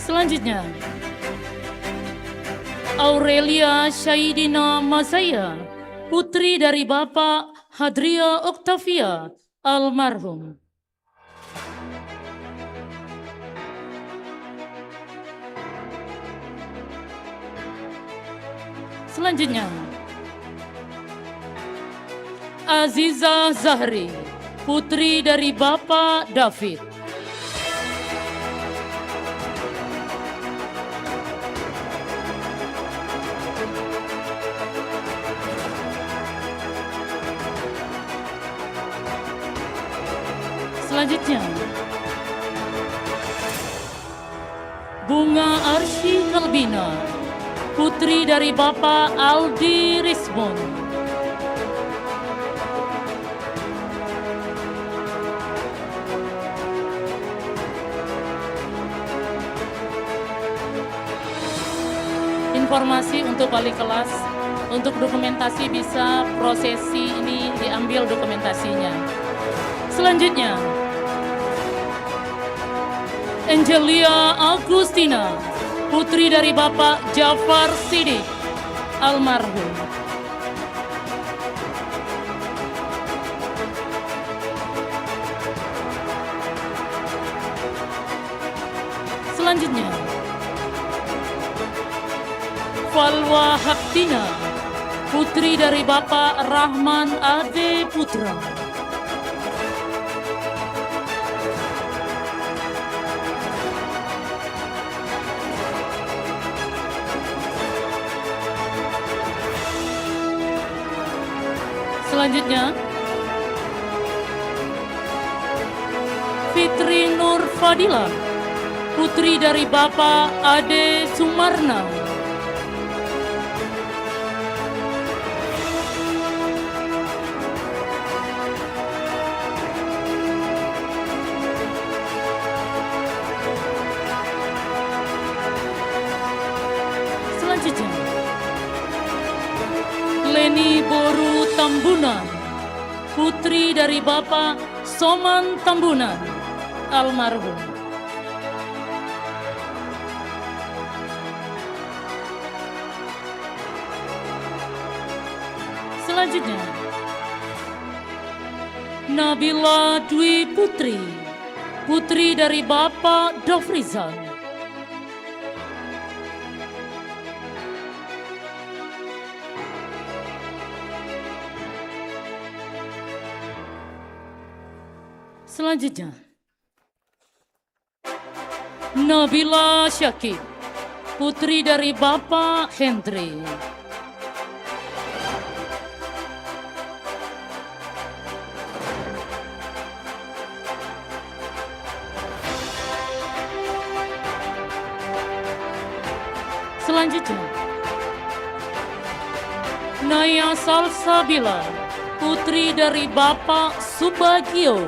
Selanjutnya, Aurelia Syaidina Mazaya, putri dari Bapak Hadria Oktavia almarhum. Selanjutnya, Aziza Zahri, putri dari Bapak David. Selanjutnya, Bunga Arsy Kalbina, putri dari Bapak Aldi Rismon. Informasi untuk wali kelas, untuk dokumentasi bisa prosesi ini diambil dokumentasinya. Selanjutnya, Angelia Agustina, putri dari Bapak Jafar Sidik almarhum. Selanjutnya, Falwa Haktina, putri dari Bapak Rahman Ade Putra. Selanjutnya, Fitri Nur Fadila, putri dari Bapak Ade Sumarna. Selanjutnya, Leni Boru Tambunan, putri dari Bapak Soman Tambunan, almarhum. Selanjutnya, Nabila Dwi Putri, putri dari Bapak Dofrizal. Selanjutnya, Nabila Syakib, putri dari Bapak Hendri. Selanjutnya, Naya Salsabila, putri dari Bapak Subagio.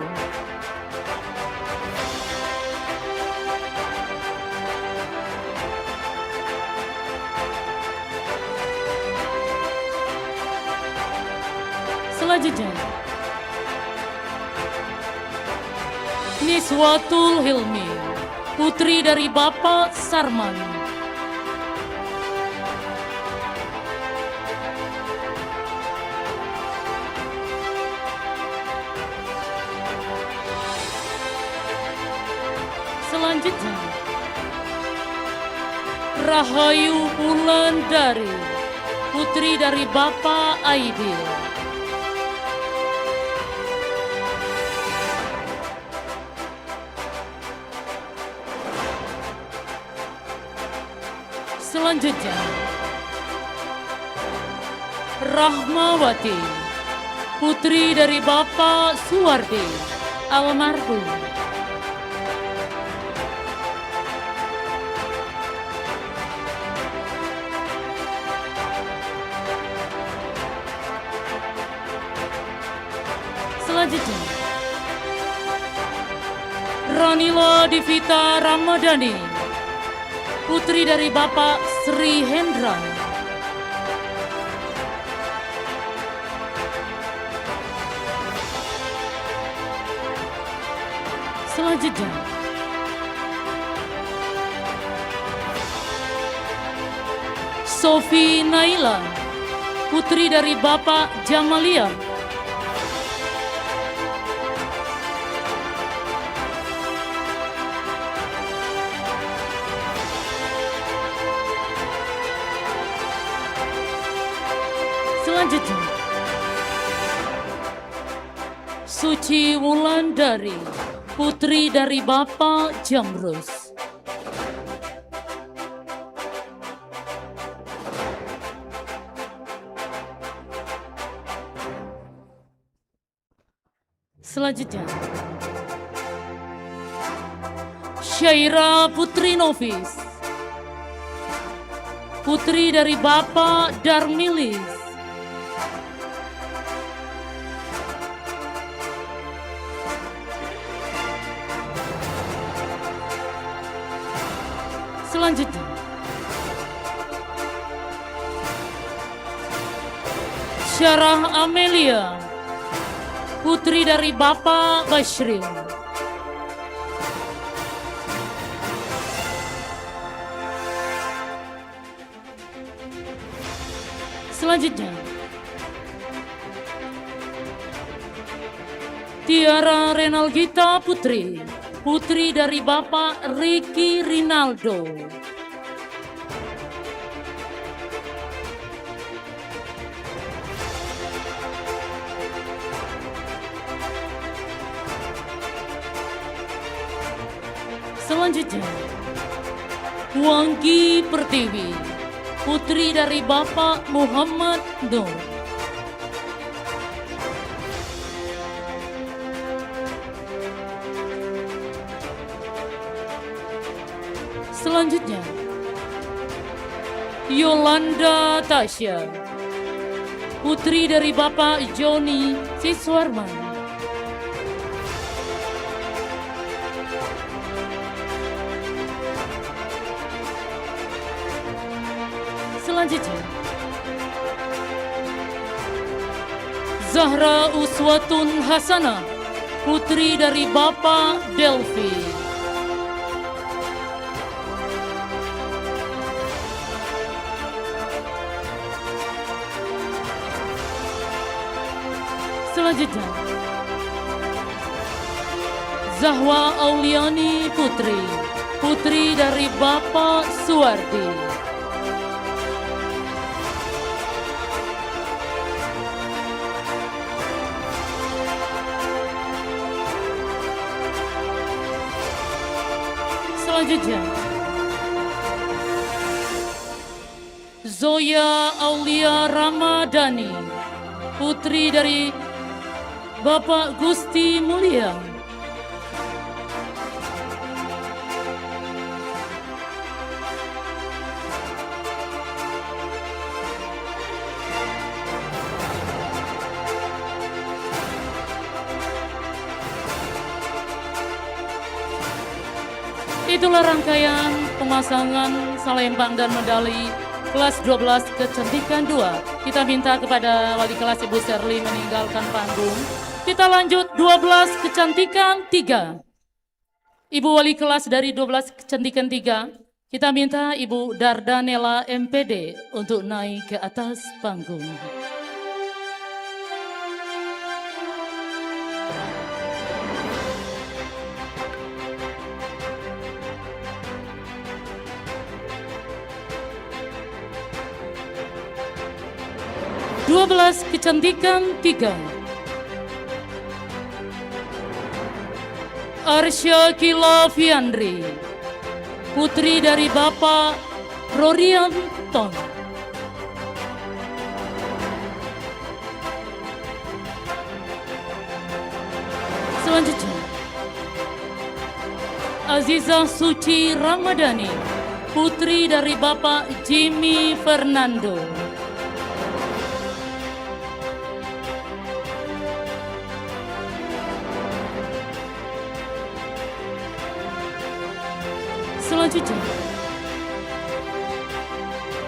Selanjutnya, Niswatul Hilmi, putri dari Bapak Sarman. Selanjutnya, Rahayu Wulandari, putri dari Bapak Aidil. Selanjutnya, Rahmawati, putri dari Bapak Suwardi, almarhum. Selanjutnya, Ranila Divita Ramadhani, putri dari Bapak Sri Hendra. Selanjutnya, Sofi Naila, putri dari Bapak Jamalia. Selanjutnya, Suci Wulandari, putri dari Bapak Jamrus. Selanjutnya, Syaira Putri Nofis, putri dari Bapak Darmilis. Selanjutnya, Syarah Amelia, putri dari Bapak Bashril. Selanjutnya, Tiara Renalgita Putri, putri dari Bapak Ricky Rinaldo. Selanjutnya, Wanggi Pertiwi, putri dari Bapak Muhammad Nur. Selanjutnya, Yolanda Tasya, putri dari Bapak Joni Siswarman. Selanjutnya, Zahra Uswatun Hasanah, putri dari Bapak Delvi. Selanjutnya, Zahwa Auliani Putri, putri dari Bapak Suwardi. Selanjutnya, Zoya Aulia Ramadhani, putri dari Bapak Gusti Mulia. Itulah rangkaian pemasangan salembang dan medali kelas 12 kecantikan 2. Kita minta kepada wali kelas Ibu Sherly meninggalkan panggung. Kita lanjut 12 kecantikan 3. Ibu wali kelas dari 12 kecantikan 3, kita minta Ibu Dardanella MPD untuk naik ke atas panggung. Kecantikan 3. Arsya Kila Fiandri, putri dari Bapak Rorianton. Selanjutnya, Azizah Suci Ramadhani, putri dari Bapak Jimmy Fernando. Selanjutnya,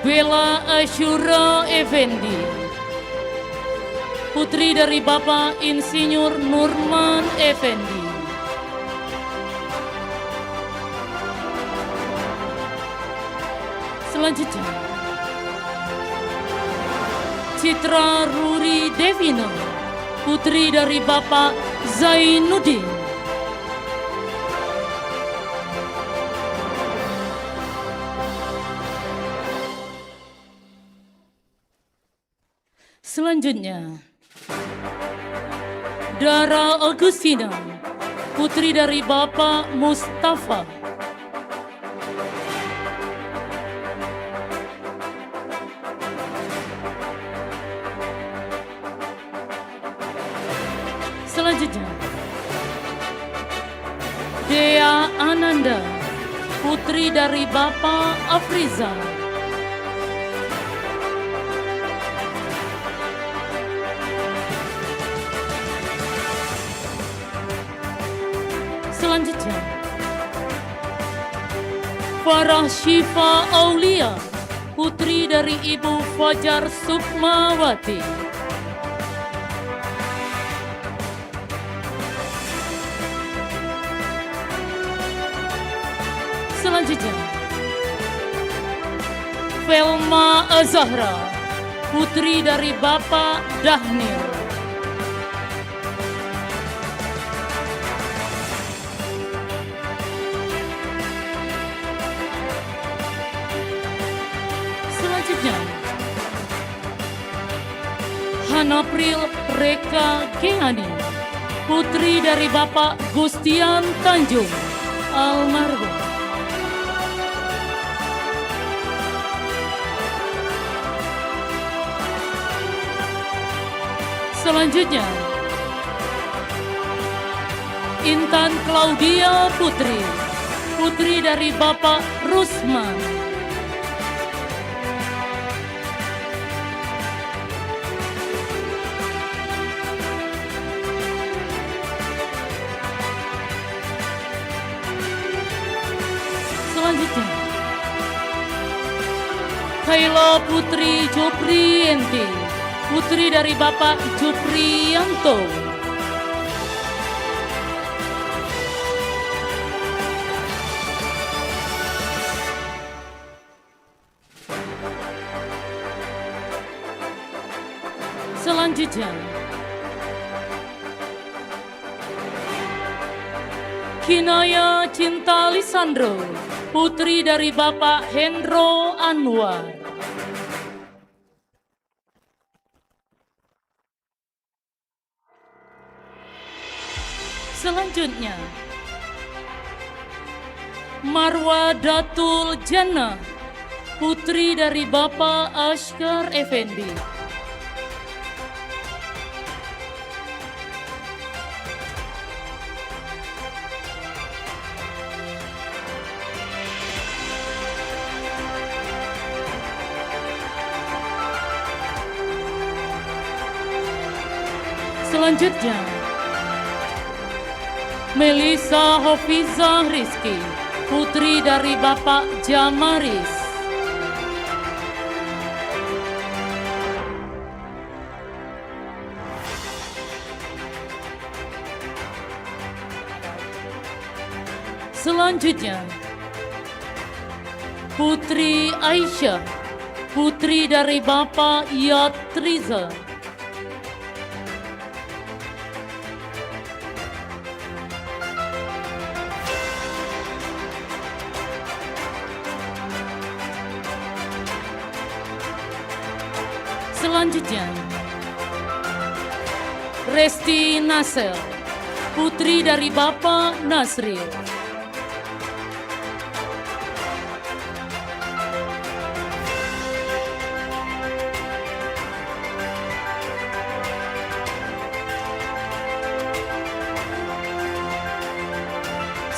Bella Asyura Effendi, putri dari Bapak Insinyur Nurman Effendi. Selanjutnya, Citra Ruri Devina, putri dari Bapak Zainuddin. Selanjutnya, Dara Agustina, putri dari Bapak Mustafa. Selanjutnya, Dea Ananda, putri dari Bapak Afriza. Selanjutnya, Farah Syifa Aulia, putri dari Ibu Fajar Sukmawati. Selanjutnya, Velma Azahra, putri dari Bapak Dahnil. Selanjutnya, Hanapril Reka Gehani, putri dari Bapak Gustian Tanjung almarhum. Selanjutnya, Intan Claudia Putri, putri dari Bapak Rusman. Selanjutnya, Kayla Putri Jopriyanti, putri dari Bapak Jopriyanto. Selanjutnya, Kinaya Cinta Lisandro, putri dari Bapak Hendro Anwar. Selanjutnya, Marwa Datul Jannah, putri dari Bapak Ashkar Effendi. Selanjutnya, Melisa Hofizah Rizky, putri dari Bapak Jamaris. Selanjutnya, Putri Aisyah, putri dari Bapak Yatriza. Selanjutnya, Resti Nasel, putri dari Bapak Nasril.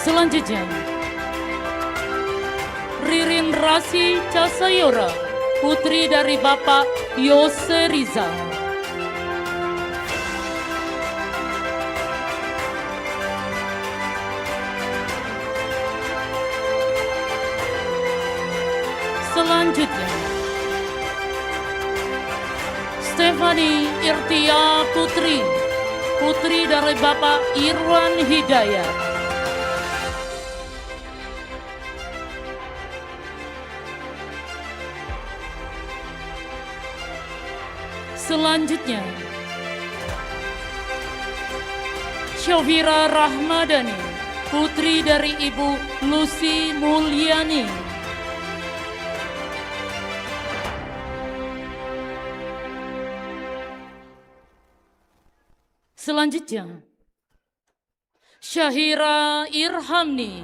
Selanjutnya, Ririn Rasi Casayora, putri dari Bapak Yose Rizal. Selanjutnya, Stefani Irtia Putri, putri dari Bapak Irwan Hidayat. Selanjutnya, Syafira Rahmadani, putri dari Ibu Lucy Mulyani. Selanjutnya, Syahira Irhamni,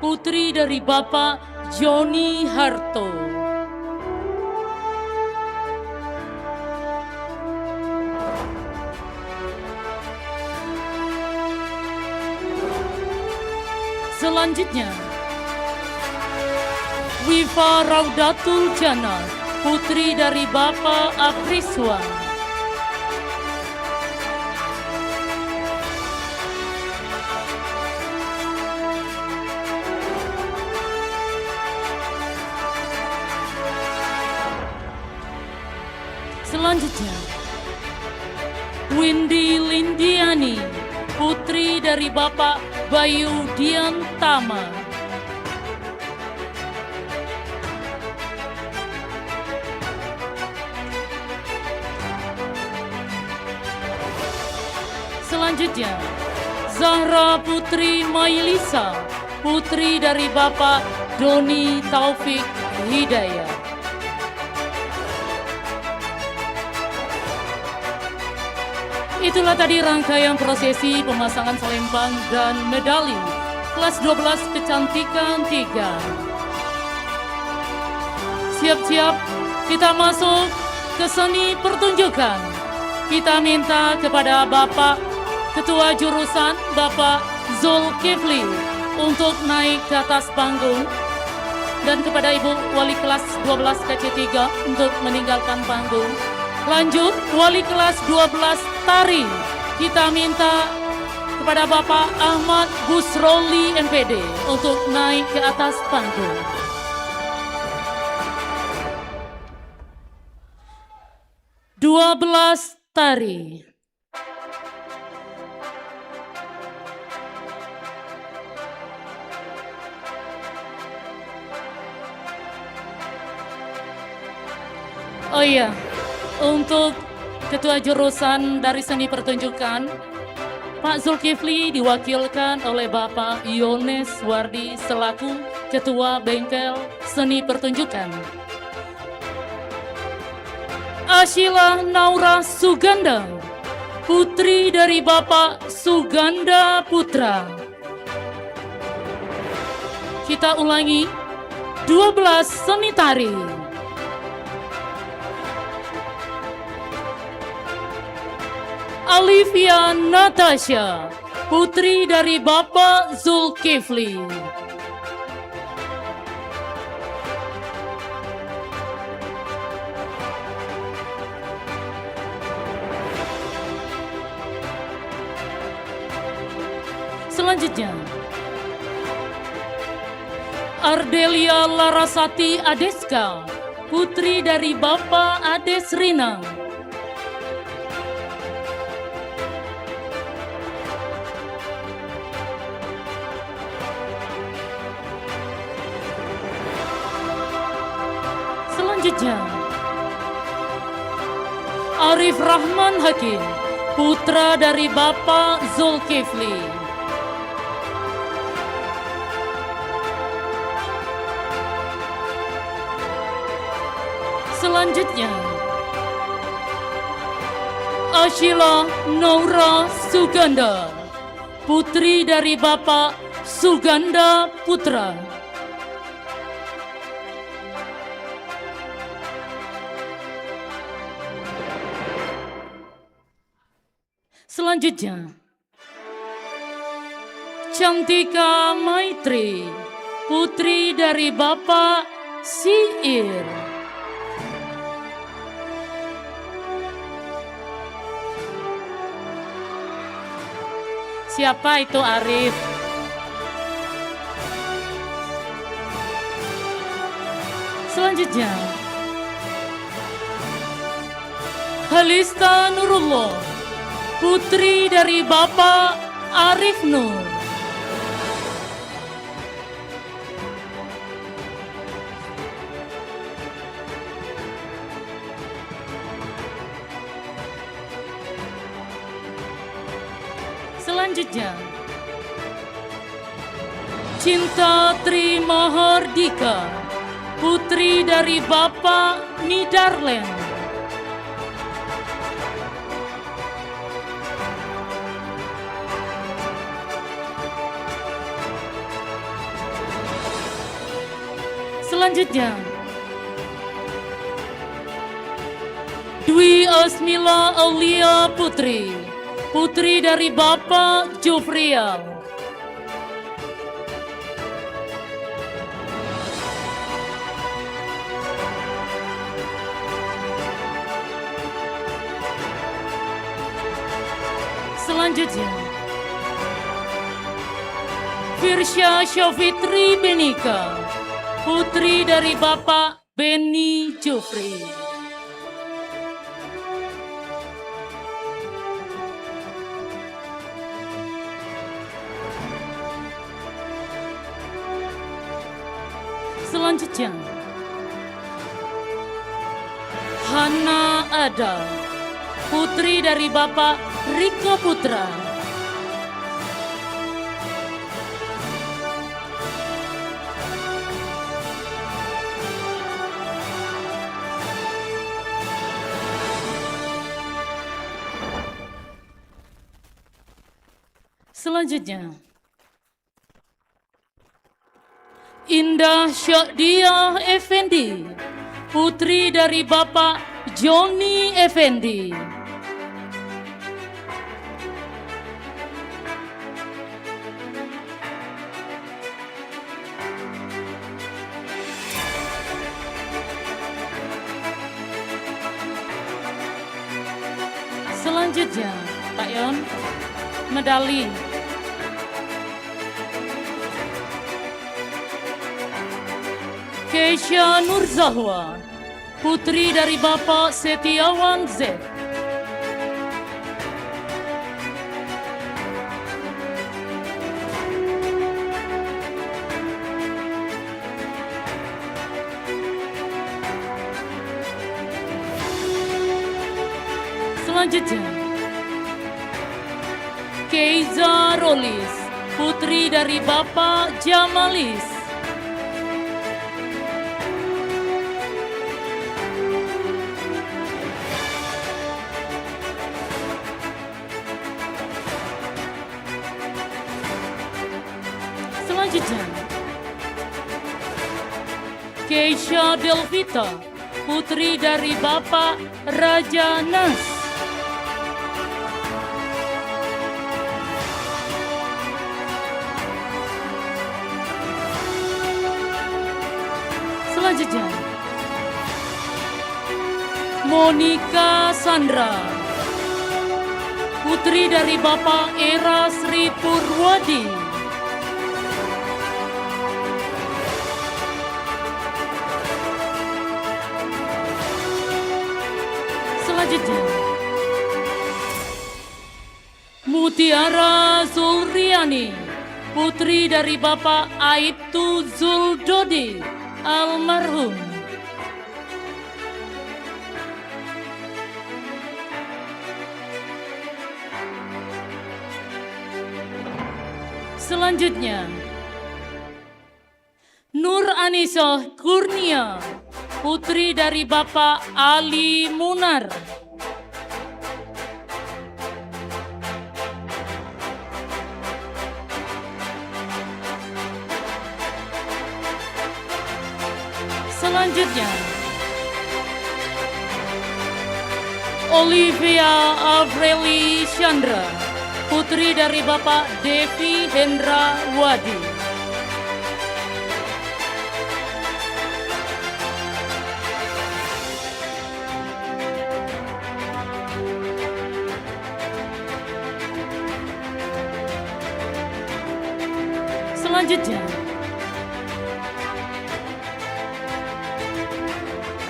putri dari Bapak Joni Harto. Selanjutnya, Wifa Raudatul Jannah, putri dari Bapak Apriswan. Selanjutnya, Windy Lindiani, putri dari Bapak Bayu Diantama. Selanjutnya, Zahra Putri Mailisa, putri dari Bapak Doni Taufik Hidayat. Itulah tadi rangkaian prosesi pemasangan selempang dan medali kelas 12 kecantikan 3. Siap-siap kita masuk ke seni pertunjukan. Kita minta kepada Bapak Ketua Jurusan Bapak Zulkifli untuk naik ke atas panggung dan kepada Ibu Wali kelas 12 KC3 untuk meninggalkan panggung. Lanjut, Wali kelas 12 Tari, kita minta kepada Bapak Ahmad Busroli MPD untuk naik ke atas panggung. Dua belas Tari. Oh iya, untuk ketua jurusan dari seni pertunjukan, Pak Zulkifli diwakilkan oleh Bapak Yones Wardi selaku ketua bengkel seni pertunjukan. Ashila Naura Suganda, putri dari Bapak Suganda Putra. Kita ulangi, 12 seni tari. Olivia Natasha, putri dari Bapak Zulkifli. Selanjutnya, Ardelia Larasati Adeska, putri dari Bapak Ades Rina. Selanjutnya, Arif Rahman Hakim, putra dari Bapak Zulkifli. Selanjutnya, Ashila Naura Suganda, putri dari Bapak Suganda Putra. Selanjutnya, Cantika Maitri, putri dari Bapak Siir. Siapa itu Arif? Selanjutnya, Halista Nurullah, putri dari Bapak Arif Nur. Selanjutnya, Cinta Tri Mahardika, putri dari Bapak Nidarlen. Selanjutnya, Dwi Asmila Aulia Putri, putri dari Bapak Jufrial. Selanjutnya, Firsya Syafitri Benika, putri dari Bapak Beni Jufri. Selanjutnya, Hana Ada, putri dari Bapak Riko Putra. Selanjutnya, Indah Syakdiah Effendi, putri dari Bapak Joni Effendi. Selanjutnya, Pak Yon, medali. Keisha Nurzahwa, putri dari Bapak Setiawan Z. Selanjutnya, Keiza Rolis, putri dari Bapak Jamalis. Selanjutnya, Keisha Delvita, putri dari Bapak Raja Nas. Selanjutnya, Monica Sandra, putri dari Bapak Era Sri Purwadi. Selanjutnya, Mutiara Zulriani, putri dari Bapak Aibtu Zuldodi almarhum. Selanjutnya, Nur Anisah Kurnia, putri dari Bapak Ali Munar. Selanjutnya, Olivia Avreli Chandra, putri dari Bapak Devi Hendra Wadi. Selanjutnya,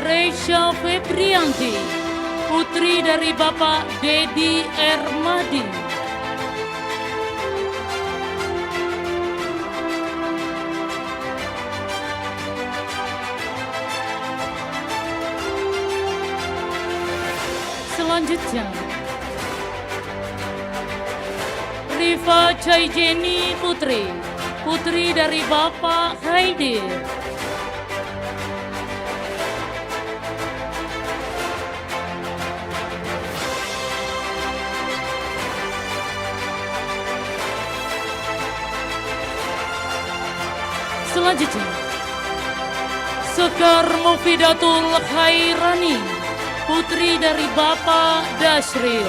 Reisha Febrianti, putri dari Bapak Dedi Ermadi. Selanjutnya, Rifa Caijeni Putri, putri dari Bapak Haidir. Selanjutnya, Sekar Mufidatul Khairani, putri dari Bapak Dasril.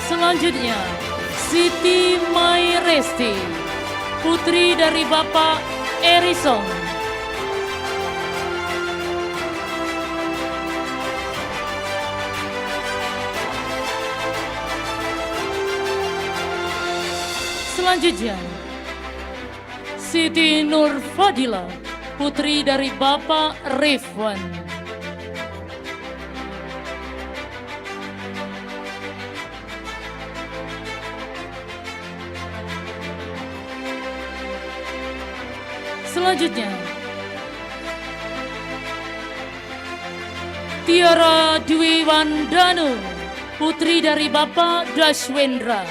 Selanjutnya, Siti Mairesti, putri dari Bapak Erison. Selanjutnya, Siti Nur Fadila, putri dari Bapak Rifwan. Selanjutnya, Tiara Dwi Wandanu, putri dari Bapak Daswendra.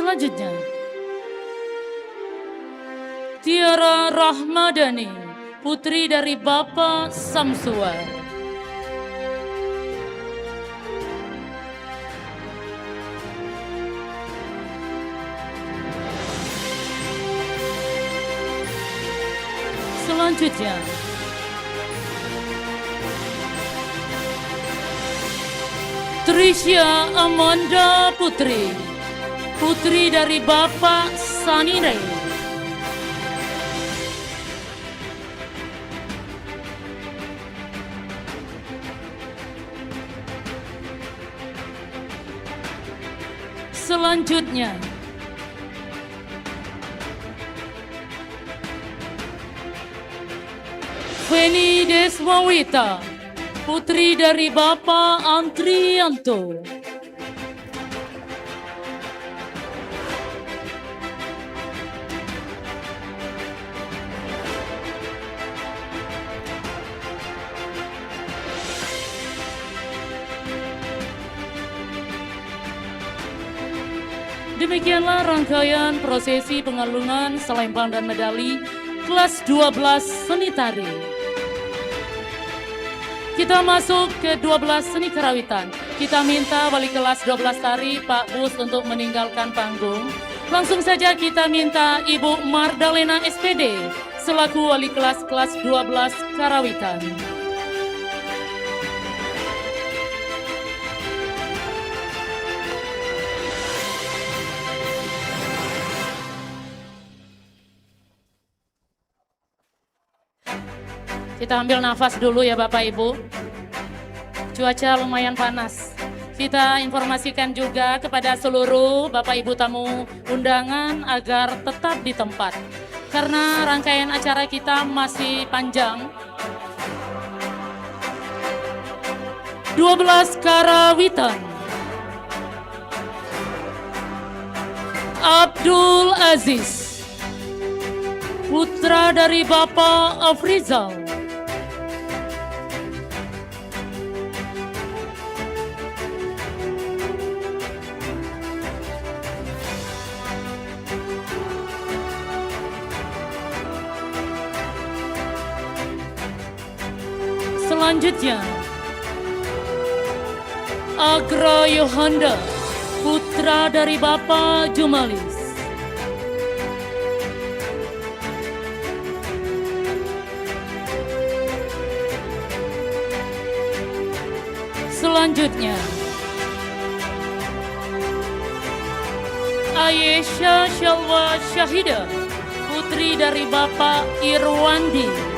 Selanjutnya, Tiara Rahmadani, putri dari Bapak Samsuar. Selanjutnya, Trisha Amanda Putri, putri dari Bapak Sanire. Selanjutnya, Feni Deswawita, putri dari Bapak Antrianto. Demikianlah rangkaian prosesi pengalungan selempang dan medali kelas 12 seni tari. Kita masuk ke 12 seni karawitan. Kita minta wali kelas 12 tari Pak Bus untuk meninggalkan panggung. Langsung saja kita minta Ibu Mardalena SPD selaku wali kelas 12 karawitan. Kita ambil nafas dulu ya Bapak Ibu. Cuaca lumayan panas. Kita informasikan juga kepada seluruh Bapak Ibu tamu undangan agar tetap di tempat. Karena rangkaian acara kita masih panjang. 12 karawitan. Abdul Aziz, putra dari Bapak Afrizal. Selanjutnya, Agra Yohanda, putra dari Bapak Jumalis. Selanjutnya, Ayesha Shalwa Syahida, putri dari Bapak Irwandi.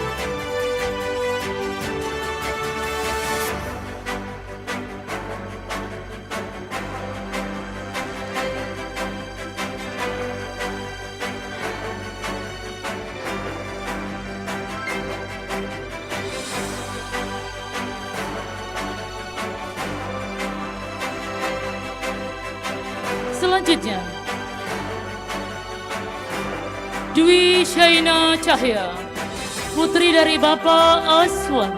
Selanjutnya, Dwi Shaina Cahya, putri dari Bapak Aswan.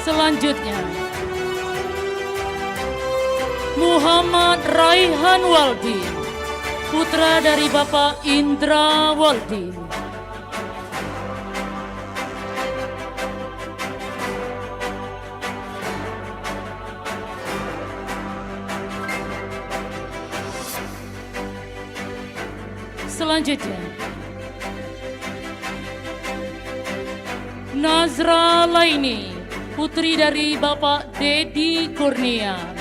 Selanjutnya, Muhammad Raihan Waldi, putra dari Bapak Indra Waldi. Selanjutnya, Nazra Laini, putri dari Bapak Dedi Kurnia.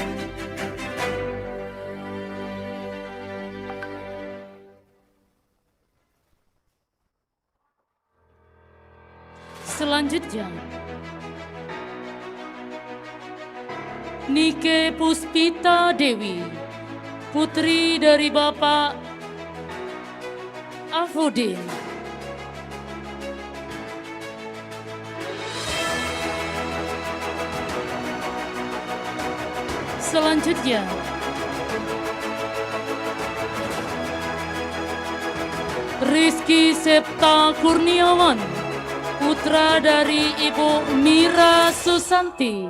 Selanjutnya, Nike Puspita Dewi, putri dari Bapak Afudin. Selanjutnya, Rizky Septa Kurniawan, putra dari Ibu Mira Susanti.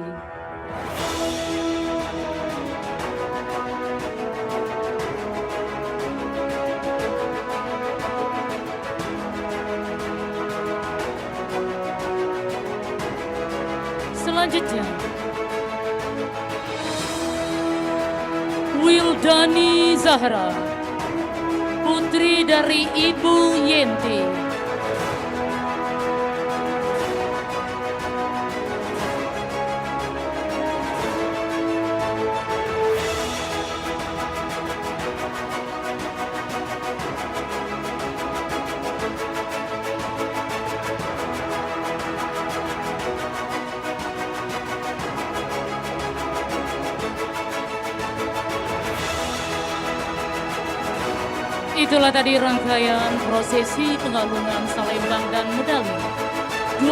Selanjutnya, Wildani Zahra, putri dari Ibu Yenti. Itulah tadi rangkaian prosesi pengalungan salembang dan medali 12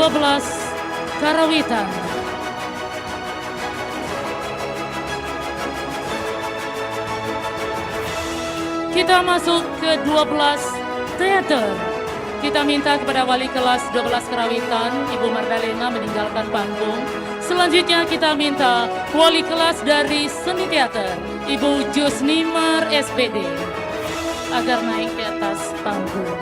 karawitan. Kita masuk ke 12 teater. Kita minta kepada wali kelas 12 karawitan, Ibu Mardalena, meninggalkan panggung. Selanjutnya kita minta wali kelas dari seni teater, Ibu Jusnimar SPD, agar naik ke atas panggung.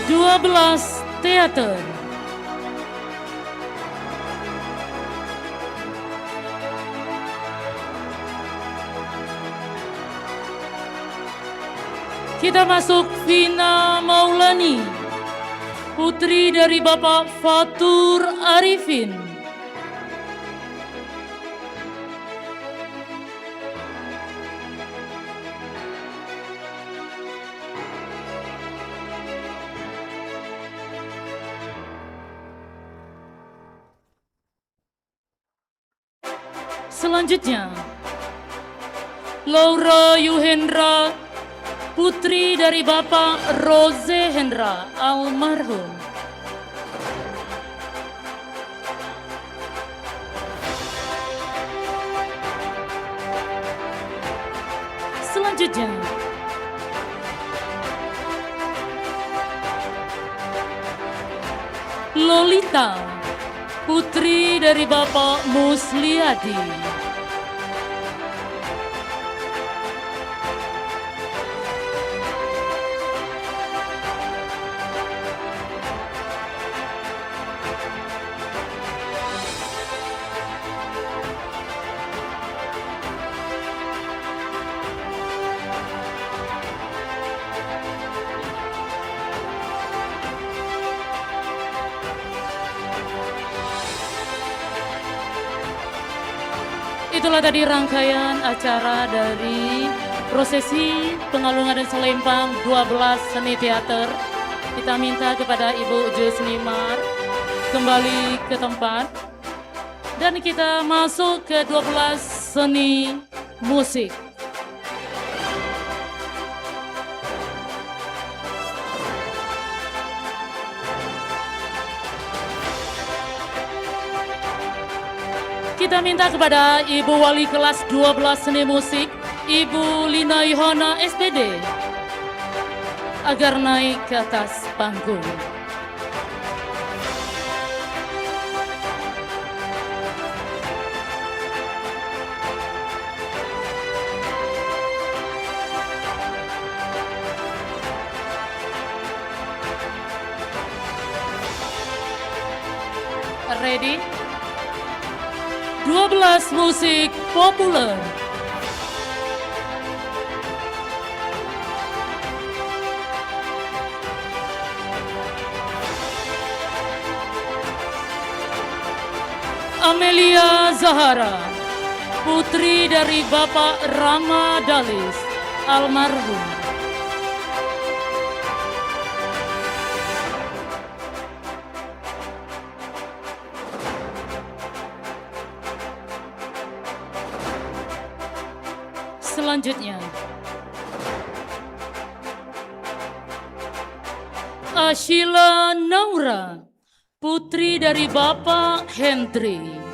Dua belas teater. Kita masuk Vina Maulani, putri dari Bapak Fatur Arifin. Selanjutnya, Laura Yuhendra, putri dari Bapak Rose Hendra almarhum. Selanjutnya, Lolita, putri dari Bapak Musliadi. Itulah tadi rangkaian acara dari prosesi pengalungan dan selempang 12 seni teater. Kita minta kepada Ibu Jusnimar kembali ke tempat. Dan kita masuk ke 12 seni musik. Kita minta kepada Ibu Wali Kelas 12 Seni Musik, Ibu Lina Yohana SPD, agar naik ke atas panggung. Ready? 12 musik populer. Amelia Zahara, putri dari Bapak Rama Dalis almarhum. Selanjutnya, Ashila Naura, putri dari Bapak Hendri.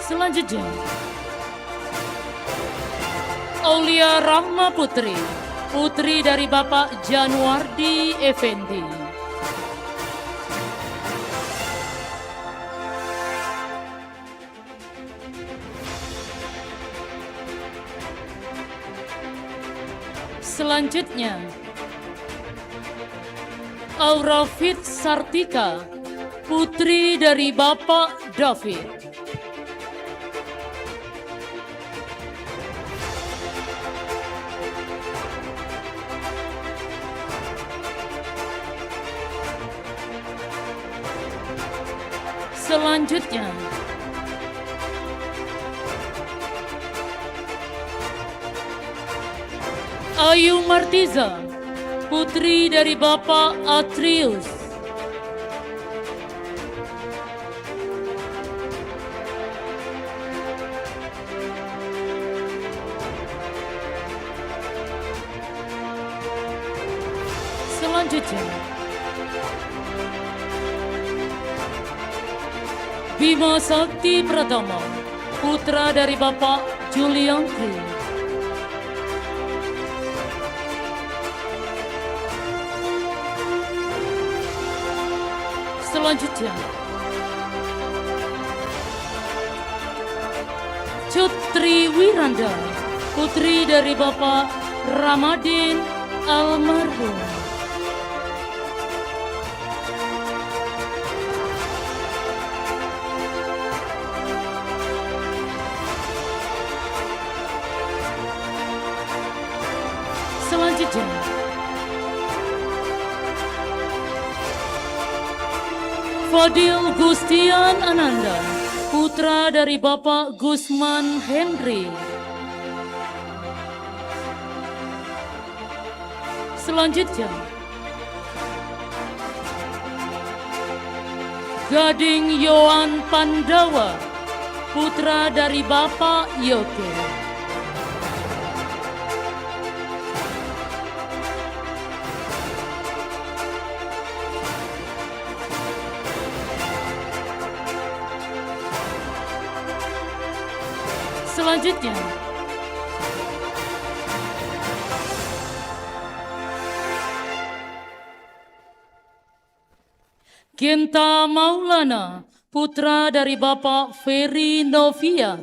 Selanjutnya, Aulia Rahma Putri, putri dari Bapak Januardi Effendi. Selanjutnya, Aurafit Sartika, putri dari Bapak David. Selanjutnya, Ayu Martiza, putri dari Bapak Atrius. Selanjutnya, Bima Sakti Pratama, putra dari Bapak Juliantri. Selanjutnya, Cutri Wiranda, putri dari Bapak Ramadin almarhum. Selanjutnya, Fadil Gustian Ananda, putra dari Bapak Gusman Henry. Selanjutnya, Gading Yohan Pandawa, putra dari Bapak Yoke. Selanjutnya, Genta Maulana, putra dari Bapak Ferry Novia.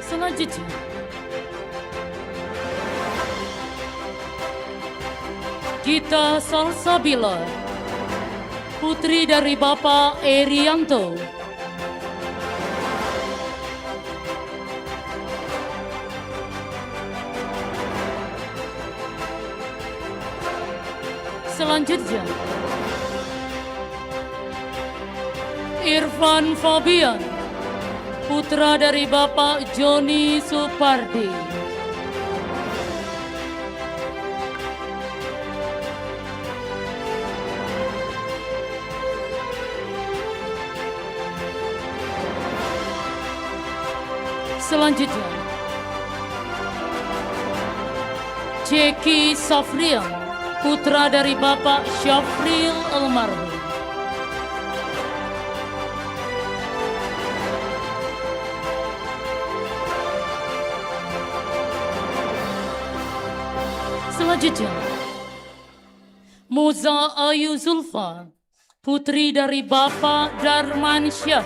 Selanjutnya, Gita Salsabila, putri dari Bapak Erianto. Selanjutnya, Irfan Fabian, putra dari Bapak Joni Supardi. Selanjutnya, Jeki Safrian, putra dari Bapak Syafril almarhum. Selanjutnya, Muza Ayu Zulfa, putri dari Bapak Darmansyah.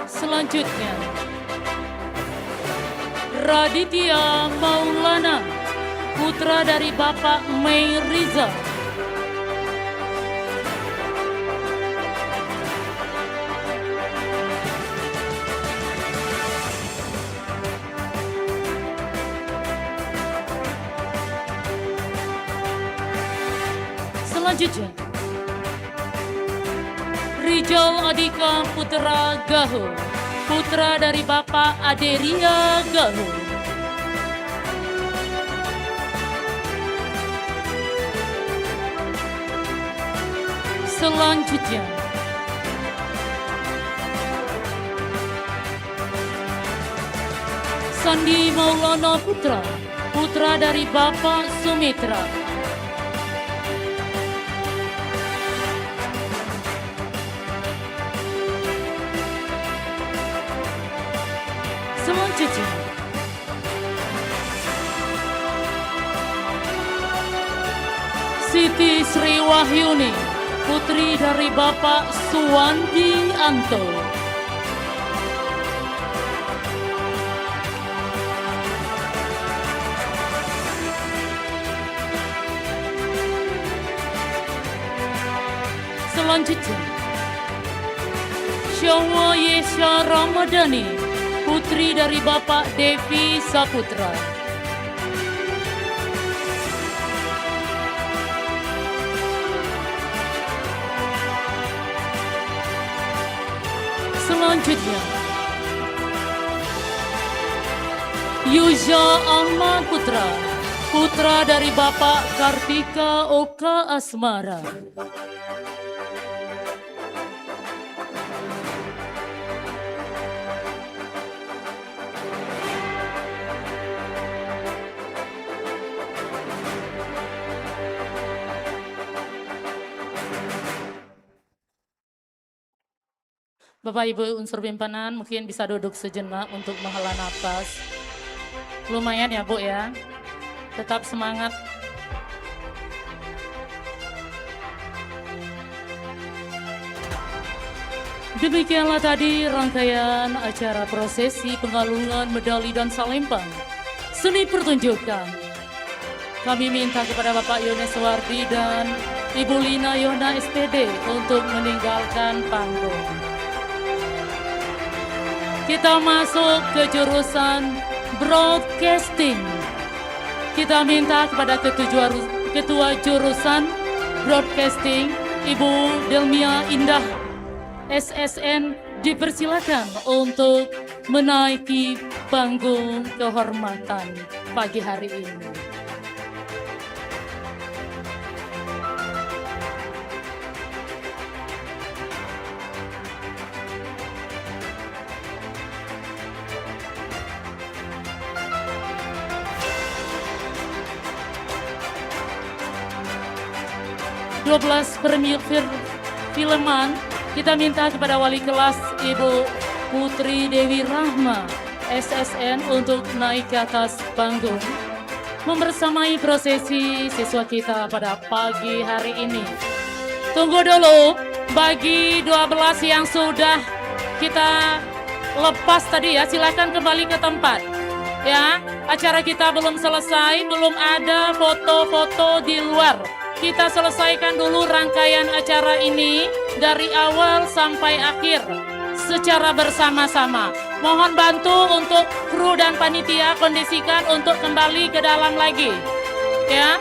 Selanjutnya, Raditya Maulana, putra dari Bapak Mei Riza. Selanjutnya, Rijal Adika Putra Galuh, putra dari Bapak Aderia Galuh. Selanjutnya, Sandi Maulana Putra, putra dari Bapak Sumitra. Selanjutnya, Siti Sri Wahyuni, putri dari Bapak Suwandi Anto. Selanjutnya, Syawa Yesha Ramadhani, putri dari Bapak Devi Saputra. Selanjutnya, Yuja Ahmad Putra, putra dari Bapak Kartika Oka Asmara. Bapak Ibu unsur pimpanan mungkin bisa duduk sejenak untuk menghela nafas. Lumayan ya Bu ya, tetap semangat. Demikianlah tadi rangkaian acara prosesi pengalungan medali dan salempang seni pertunjukan. Kami minta kepada Bapak Yones Wardi dan Ibu Lina Yona SPD untuk meninggalkan panggung. Kita masuk ke jurusan broadcasting. Kita minta kepada ketua jurusan broadcasting, Ibu Delmia Indah SSN, dipersilakan untuk menaiki panggung kehormatan pagi hari ini. 12 perfilman, kita minta kepada wali kelas Ibu Putri Dewi Rahma SSN untuk naik ke atas panggung membersamai prosesi siswa kita pada pagi hari ini. Tunggu dulu, bagi 12 yang sudah kita lepas tadi ya, silakan kembali ke tempat. Ya, acara kita belum selesai, belum ada foto-foto di luar. Kita selesaikan dulu rangkaian acara ini dari awal sampai akhir secara bersama-sama. Mohon bantu untuk kru dan panitia kondisikan untuk kembali ke dalam lagi. Ya,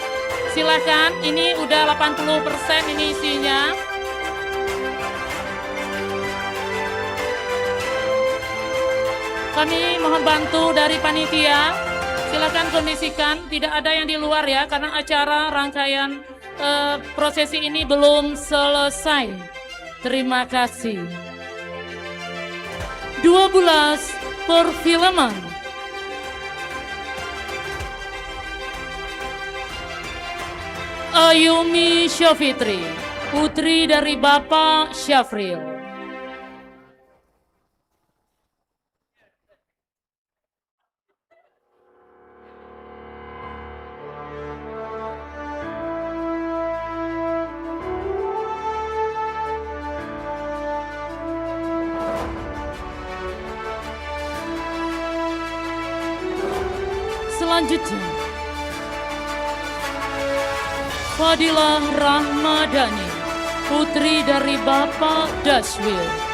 silakan. Ini udah 80% ini isinya. Kami mohon bantu dari panitia. Silakan kondisikan, tidak ada yang di luar ya, karena acara rangkaian prosesi ini belum selesai. Terima kasih. 12 perfilman. Ayumi Syafitri, putri dari Bapak Syafril. Selanjutnya, Fadilah Rahmadani, putri dari Bapak Daswil.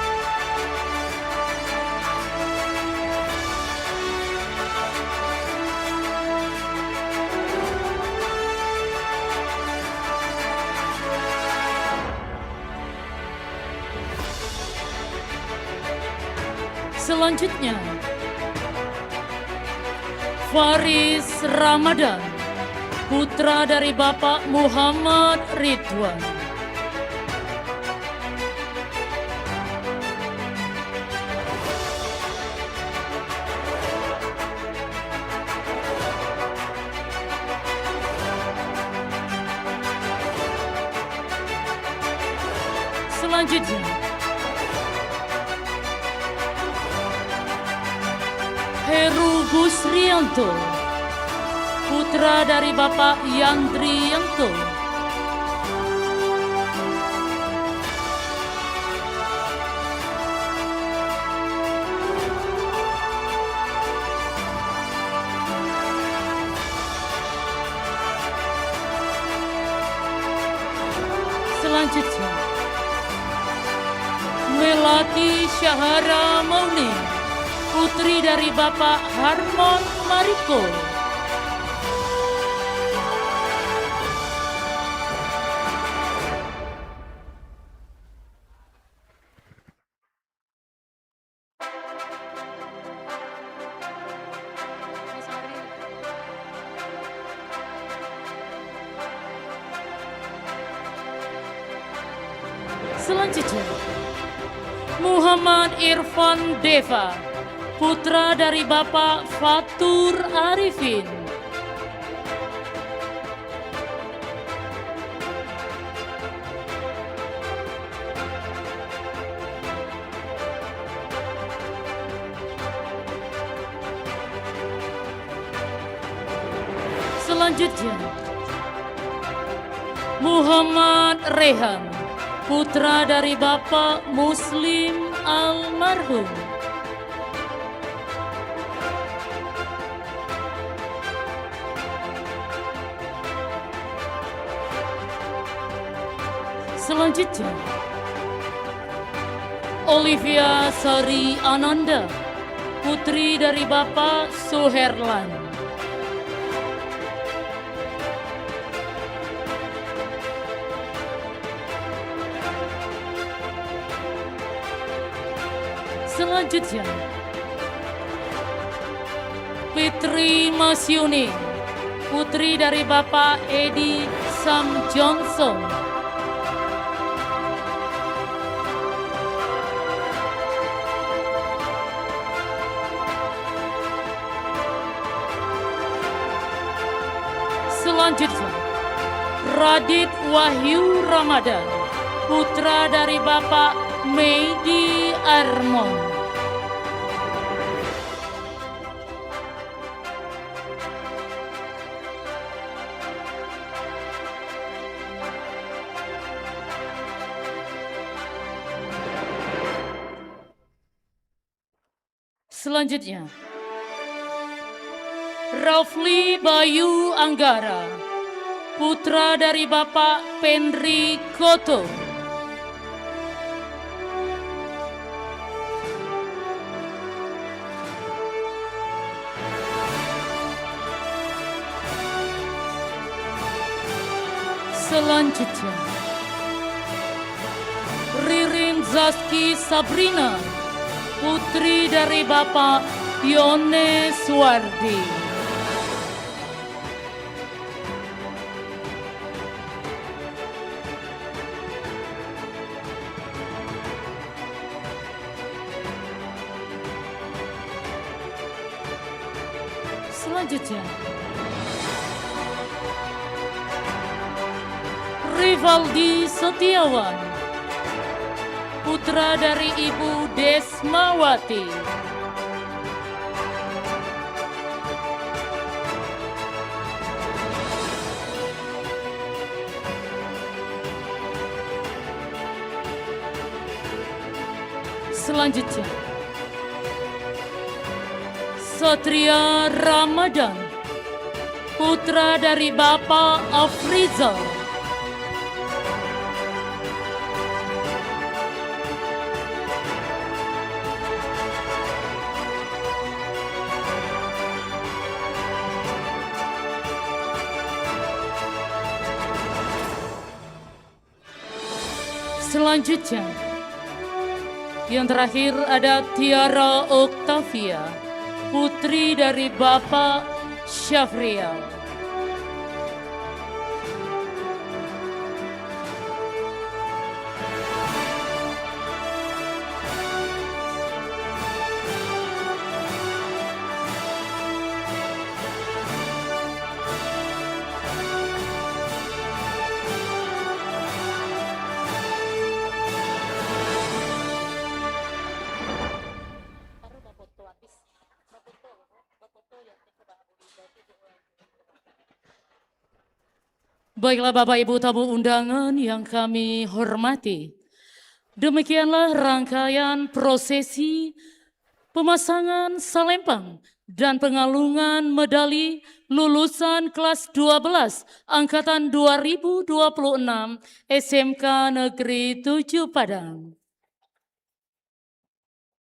Selanjutnya, Faris Ramadan, putra dari Bapak Muhammad Ridwan. Selanjutnya, Heru Busrianto, putra dari Bapak Yandrianto. Selanjutnya, Melati Syahara Mauni, putri dari Bapak Harmon Mariko. Selanjutnya, Muhammad Irfan Deva, putra dari Bapak Fatur Arifin. Selanjutnya, Muhammad Rehan, putra dari Bapak Muslim almarhum. Selanjutnya, Olivia Sari Ananda, putri dari Bapak Suherlan. Selanjutnya, Fitri Masyuni, putri dari Bapak Edi Sam Johnson. Selanjutnya, Radit Wahyu Ramadan, putra dari Bapak Meidi Armon. Selanjutnya, Rafli Bayu Anggara, putra dari Bapak Penri Koto. Selanjutnya, Ririn Zaski Sabrina, putri dari Bapak Yone Suwardi. Selanjutnya, Rivaldi Setiawan, putra dari Ibu Desmawati. Selanjutnya, Satria Ramadan, putra dari Bapak Afrizal. Selanjutnya, Yang terakhir ada Tiara Octavia, putri dari Bapak Syafrial. Baiklah Bapak Ibu tamu undangan yang kami hormati. Demikianlah rangkaian prosesi pemasangan salempang dan pengalungan medali lulusan kelas 12 angkatan 2026 SMK Negeri 7 Padang.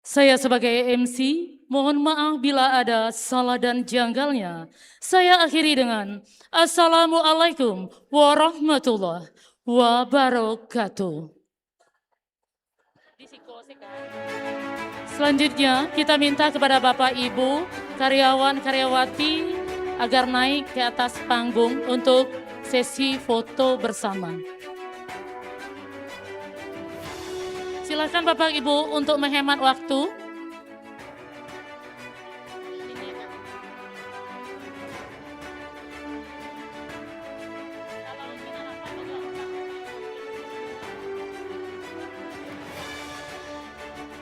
Saya sebagai MC, mohon maaf bila ada salah dan janggalnya. Saya akhiri dengan Assalamualaikum warahmatullahi wabarakatuh. Selanjutnya kita minta kepada Bapak Ibu, karyawan-karyawati agar naik ke atas panggung untuk sesi foto bersama. Silakan Bapak Ibu untuk menghemat waktu.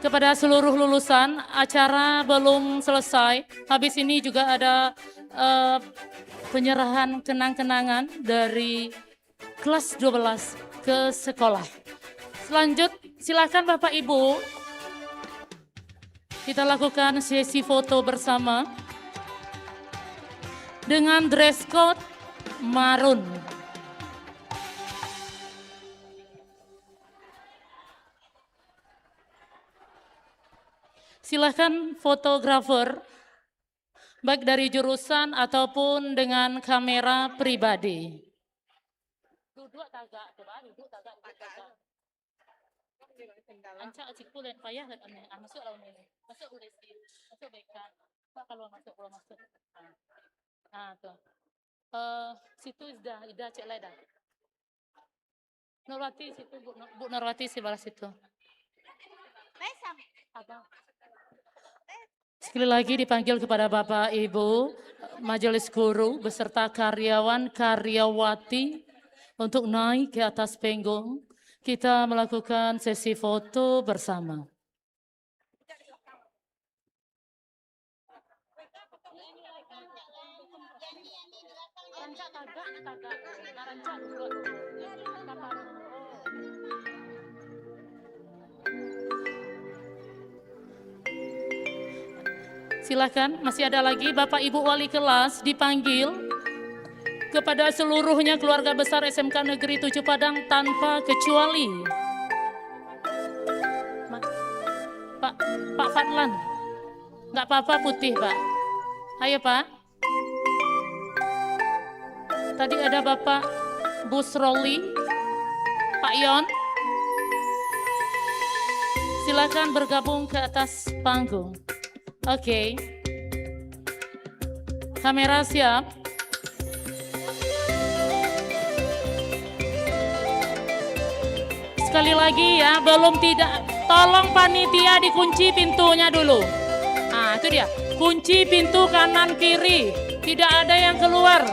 Kepada seluruh lulusan, acara belum selesai. Habis ini juga ada penyerahan kenang-kenangan dari kelas 12 ke sekolah. Silakan Bapak Ibu, kita lakukan sesi foto bersama dengan dress code marun. Silakan fotografer, baik dari jurusan ataupun dengan kamera pribadi. Duduk tagak, coba duduk tagak. Ancak cikgu dan payah dan aneh. Masuk lawan ini. Masuk UDC. Masuk BK. Pak kalau masuk. Tuh. Situ ida cek leda. Nurwati situ Bu Nurwati sebelah situ. Abang. Sekali lagi dipanggil kepada Bapak Ibu Majelis Guru beserta karyawan-karyawati untuk naik ke atas panggung. Kita melakukan sesi foto bersama. Silakan, masih ada lagi Bapak Ibu Wali kelas dipanggil kepada seluruhnya keluarga besar SMK Negeri 7 Padang tanpa kecuali. Pak Fadlan, nggak apa-apa putih Pak. Ayo Pak. Tadi ada Bapak Busroli, Pak Yon. Silakan bergabung ke atas panggung. Oke. Kamera siap. Sekali lagi ya, belum tidak. Tolong panitia dikunci pintunya dulu. Nah, itu dia. Kunci pintu kanan kiri. Tidak ada yang keluar.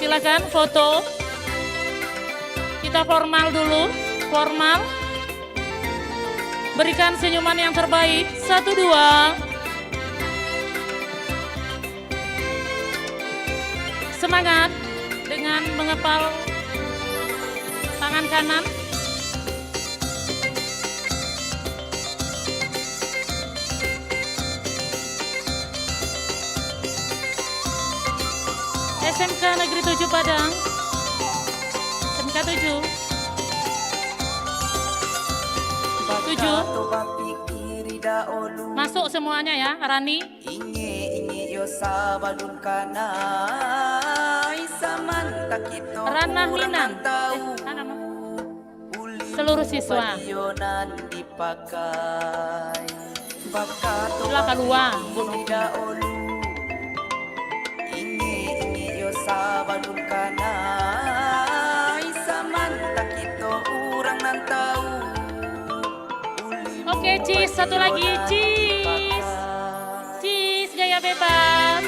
Silakan foto. Kita formal dulu. Formal. Berikan senyuman yang terbaik. 1, 2. Semangat dengan mengepal tangan kanan. SMK Negeri 7 Padang. SMK 7. 7. Masuk semuanya ya, Rani. Ranah Minang. seluruh siswa. Silakan keluar, Bu Novi. Oke, cheese, satu lagi, cheese. Cheese, gaya bebas.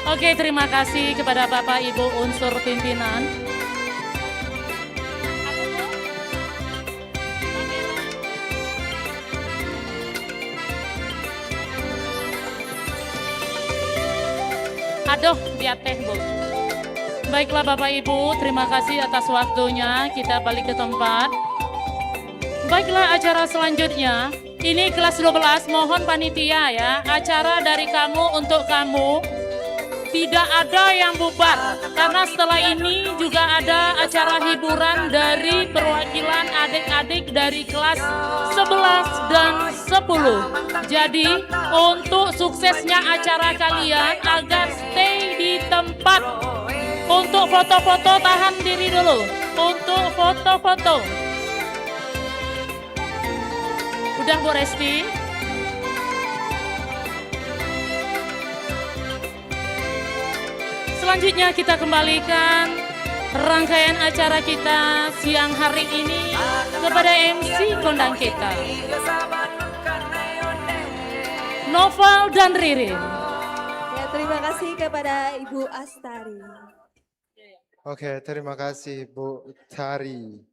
Oke, terima kasih kepada Bapak Ibu unsur pimpinan. Aduh, biar teh, Bu. Baiklah Bapak Ibu, terima kasih atas waktunya. Kita balik ke tempat. Baiklah acara selanjutnya. Ini kelas 12, mohon panitia ya. Acara dari kamu untuk kamu. Tidak ada yang bubar. Karena setelah ini juga ada acara hiburan dari perwakilan adik-adik dari kelas 11 dan 10. Jadi untuk suksesnya acara kalian agar stay di tempat. Untuk foto-foto tahan diri dulu. Untuk foto-foto. Udah Bu Resti? Selanjutnya kita kembalikan rangkaian acara kita siang hari ini kepada MC kondang kita. Noval dan Ririn. Ya, terima kasih kepada Ibu Astari. Oke, terima kasih Bu Tari.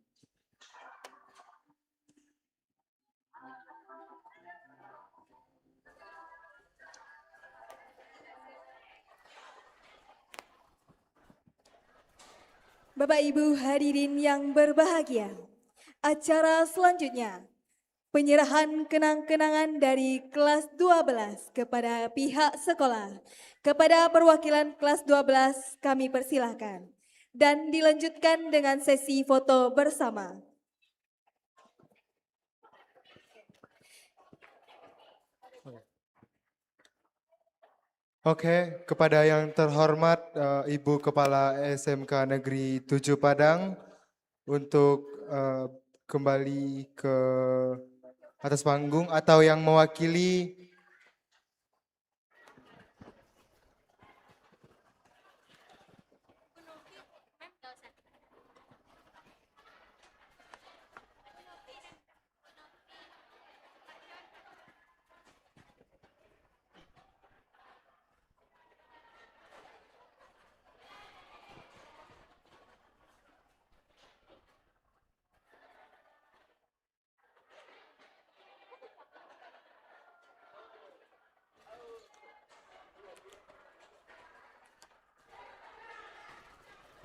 Bapak Ibu hadirin yang berbahagia, acara selanjutnya penyerahan kenang-kenangan dari kelas 12 kepada pihak sekolah. Kepada perwakilan kelas 12 kami persilahkan dan dilanjutkan dengan sesi foto bersama. Oke, kepada yang terhormat Ibu Kepala SMK Negeri 7 Padang untuk kembali ke atas panggung atau yang mewakili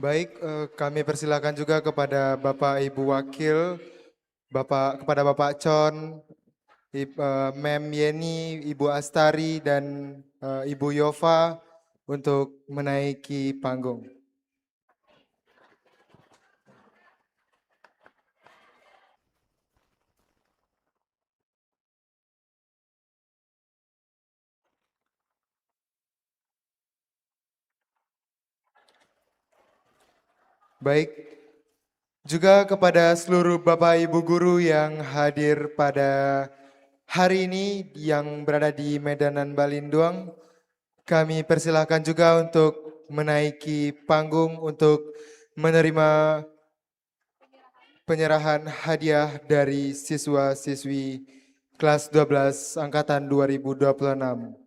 baik, kami persilakan juga kepada Bapak Ibu Wakil, kepada Bapak Con, Mem Yeni, Ibu Astari, dan Ibu Yova untuk menaiki panggung. Baik, juga kepada seluruh Bapak Ibu Guru yang hadir pada hari ini yang berada di Medanan Balinduang, kami persilahkan juga untuk menaiki panggung untuk menerima penyerahan hadiah dari siswa-siswi kelas 12 angkatan 2026.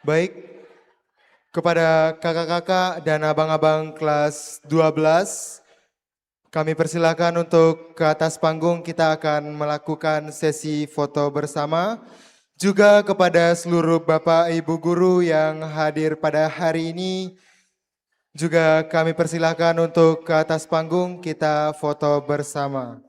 Baik, kepada kakak-kakak dan abang-abang kelas 12, kami persilakan untuk ke atas panggung, kita akan melakukan sesi foto bersama. Juga kepada seluruh Bapak Ibu Guru yang hadir pada hari ini, juga kami persilakan untuk ke atas panggung, kita foto bersama.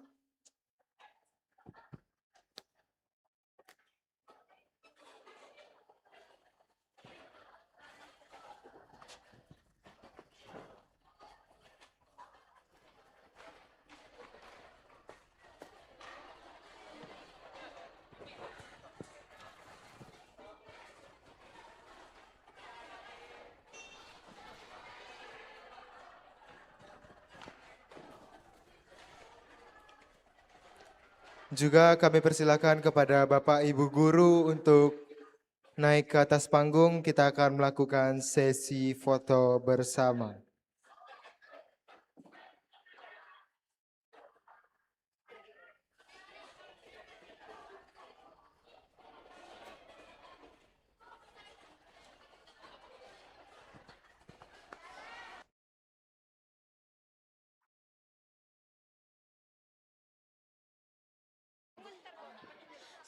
Juga kami persilakan kepada Bapak Ibu Guru untuk naik ke atas panggung. Kita akan melakukan sesi foto bersama.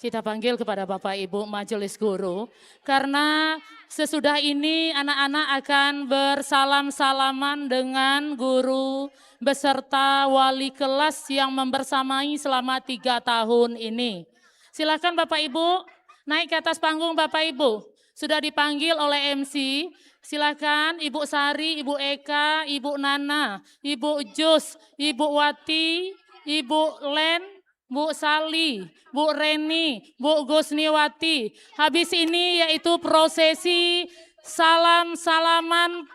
Kita panggil kepada Bapak Ibu Majelis Guru, karena sesudah ini anak-anak akan bersalam-salaman dengan guru beserta wali kelas yang membersamai selama 3 tahun ini. Silakan Bapak Ibu naik ke atas panggung. Bapak Ibu sudah dipanggil oleh MC. Silakan Ibu Sari, Ibu Eka, Ibu Nana, Ibu Jus, Ibu Wati, Ibu Len, Bu Sali, Bu Reni, Bu Gusniwati. Habis ini yaitu prosesi salam-salaman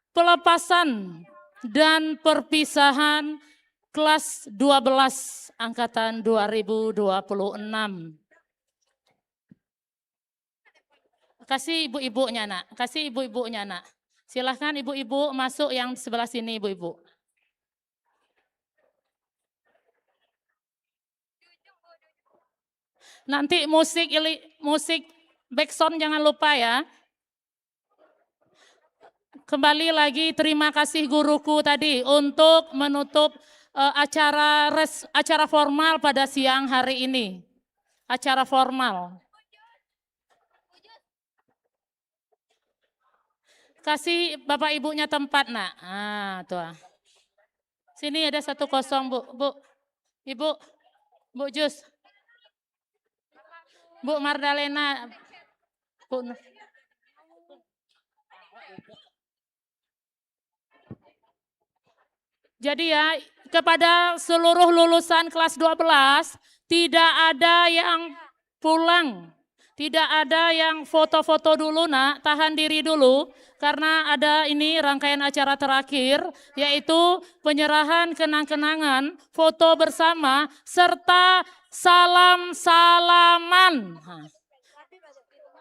pelepasan dan perpisahan kelas 12 angkatan 2026. Kasih ibu-ibunya nak, kasih ibu-ibunya nak. Silahkan ibu-ibu masuk yang sebelah sini ibu-ibu. Nanti musik backsound jangan lupa ya. Kembali lagi terima kasih guruku tadi untuk menutup acara formal pada siang hari ini. Acara formal. Kasih bapak ibunya tempat nak. Ah, tuh. Sini ada 1-0 Bu. Ibu, Bu Jus. Bu Mardalena, Bu. Jadi ya, kepada seluruh lulusan kelas 12, tidak ada yang pulang. Tidak ada yang foto-foto dulu nak, tahan diri dulu. Karena ada ini rangkaian acara terakhir, yaitu penyerahan kenang-kenangan, foto bersama, serta salam-salaman.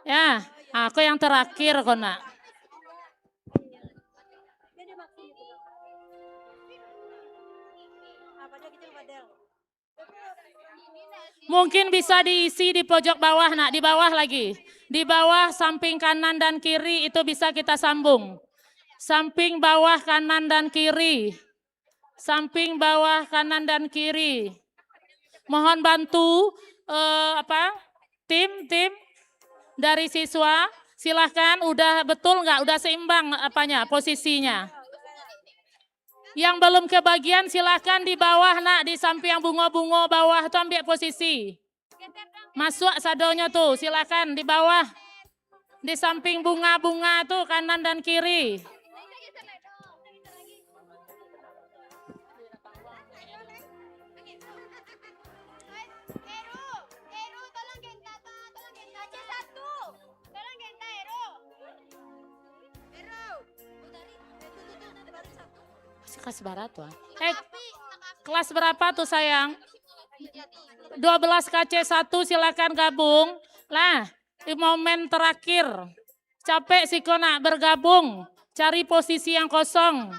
Ya, aku yang terakhir kok nak. Mungkin bisa diisi di pojok bawah nak, di bawah lagi. Di bawah samping kanan dan kiri itu bisa kita sambung. Samping bawah kanan dan kiri. Samping bawah kanan dan kiri. Mohon bantu tim dari siswa. Silahkan udah betul nggak? Udah seimbang posisinya. Yang belum kebagian silahkan di bawah nak, di samping yang bunga-bunga bawah tuh ambil posisi. Masuk sadonya tuh, silahkan di bawah. Di samping bunga-bunga tuh kanan dan kiri. Kelas berapa tuh? Kelas berapa tuh sayang? 12 KC1 silakan gabung. Lah, di momen terakhir. Capek sih kok nak bergabung. Cari posisi yang kosong.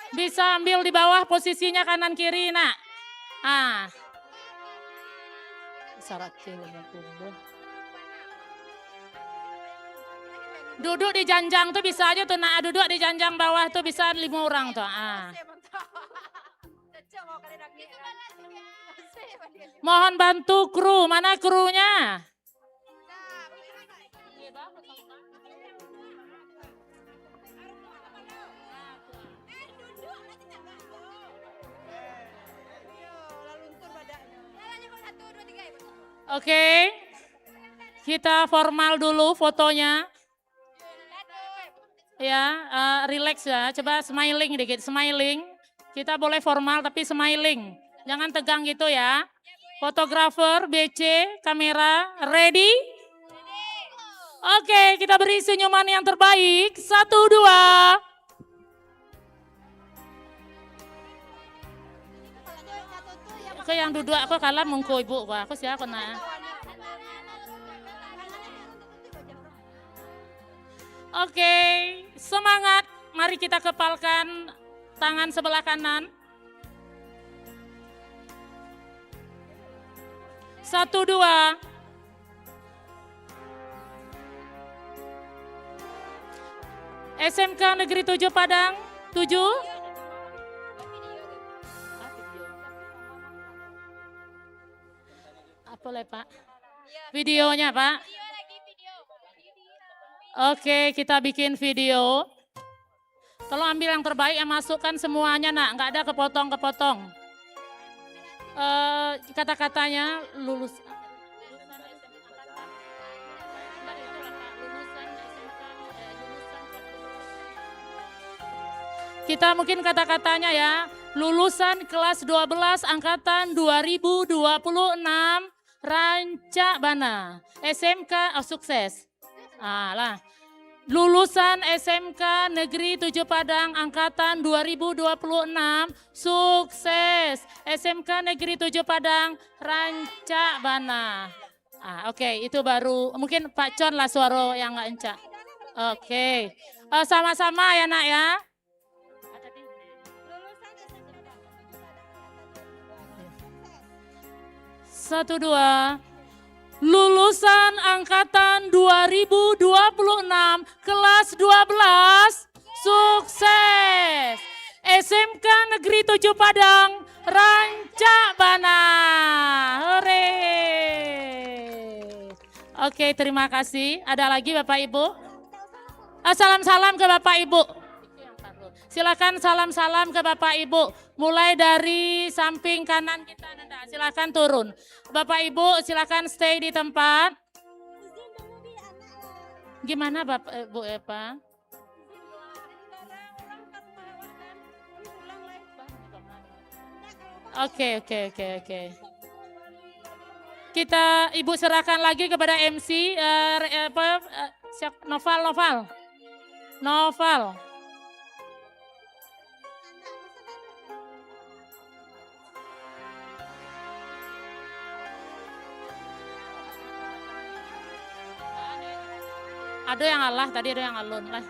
Bisa ambil di bawah posisinya kanan kiri nak. Duduk di janjang tuh bisa aja tuh nak, duduk di janjang bawah tuh bisa 5 orang tuh. Mohon bantu kru, mana krunya? Oke, kita formal dulu fotonya. Ya, relax ya. Coba smiling dikit, smiling. Kita boleh formal tapi smiling. Jangan tegang gitu ya. Fotografer, BC, kamera, ready? Oke, kita beri senyuman yang terbaik. 1, 2. Aku yang duduk, aku kalah mengko ibu. Wah, aku siapa nak? Oke, semangat. Mari kita kepalkan tangan sebelah kanan. 1, 2. SMK Negeri 7 Padang 7. Apa le Pak? Videonya Pak? Oke, kita bikin video. Tolong ambil yang terbaik, yang masukkan semuanya nak, nggak ada kepotong-kepotong. Kata-katanya lulus. Kita mungkin kata-katanya ya, lulusan kelas 12 angkatan 2026 Rancak Bana, SMK sukses. Lah. Lulusan SMK Negeri 7 Padang angkatan 2026 sukses. SMK Negeri 7 Padang Rancak Bana. Oke, itu baru mungkin Pak Con lah suara yang nggak encak. Oke. Sama-sama ya nak ya. 1, 2. Lulusan angkatan 2026 kelas 12 sukses. SMK Negeri 7 Padang Rancak Bana. Hore. Oke, terima kasih. Ada lagi Bapak Ibu? Salam-salam ke Bapak Ibu. Silakan salam-salam ke Bapak Ibu. Mulai dari samping kanan kita, Nanda. Silakan turun. Bapak Ibu silakan stay di tempat. Gimana Bapak Ibu Eva? Oke. Kita Ibu serahkan lagi kepada MC Noval. Ada yang Allah, tadi ada yang alun lah.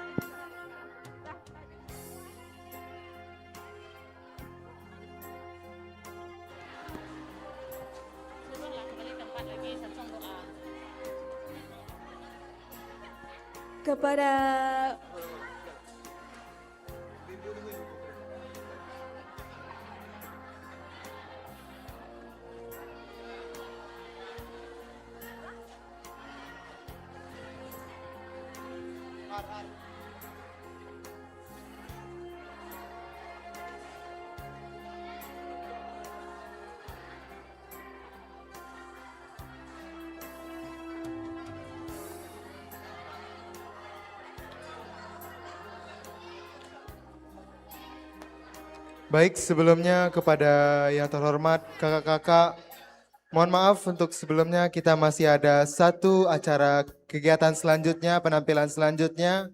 Kepada Baik, sebelumnya kepada yang terhormat kakak-kakak, mohon maaf untuk sebelumnya kita masih ada satu acara kegiatan selanjutnya, penampilan selanjutnya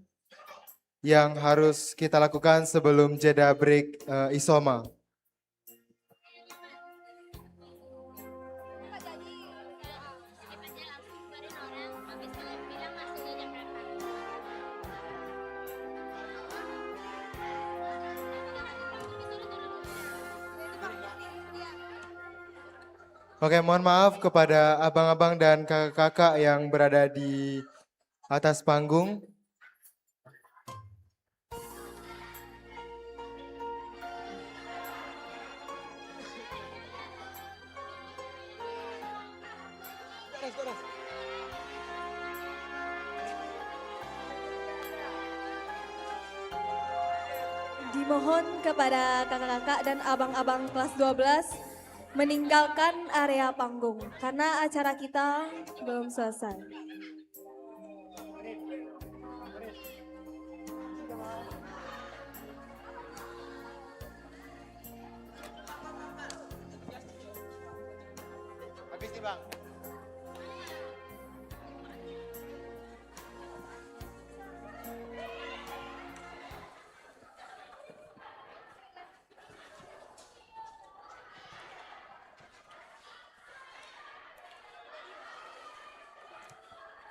yang harus kita lakukan sebelum jeda break Isoma. Oke, mohon maaf kepada abang-abang dan kakak-kakak yang berada di atas panggung. dimohon kepada kakak-kakak dan abang-abang kelas 12 meninggalkan area panggung karena acara kita belum selesai. Permisi bang.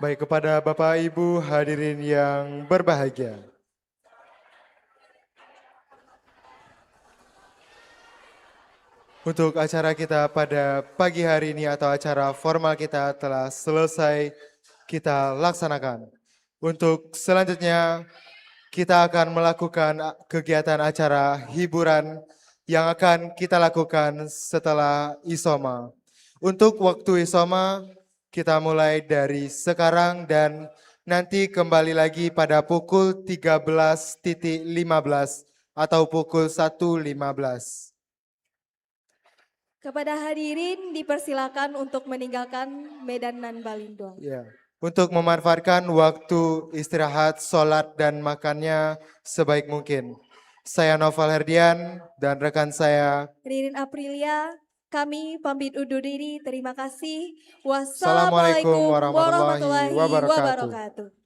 Baik, kepada Bapak Ibu hadirin yang berbahagia. Untuk acara kita pada pagi hari ini atau acara formal kita telah selesai kita laksanakan. Untuk selanjutnya kita akan melakukan kegiatan acara hiburan yang akan kita lakukan setelah Isoma. Untuk waktu Isoma kita mulai dari sekarang dan nanti kembali lagi pada pukul 13.15 atau pukul 1.15. Kepada hadirin dipersilakan untuk meninggalkan Medan Nan Balindo. Ya. Untuk memanfaatkan waktu istirahat, sholat, dan makannya sebaik mungkin. Saya Noval Herdian dan rekan saya. Ririn Aprilia, kami pamit undur diri. Terima kasih. Assalamualaikum Wassalamualaikum warahmatullahi warahmatullahi wabarakatuh. wabarakatuh.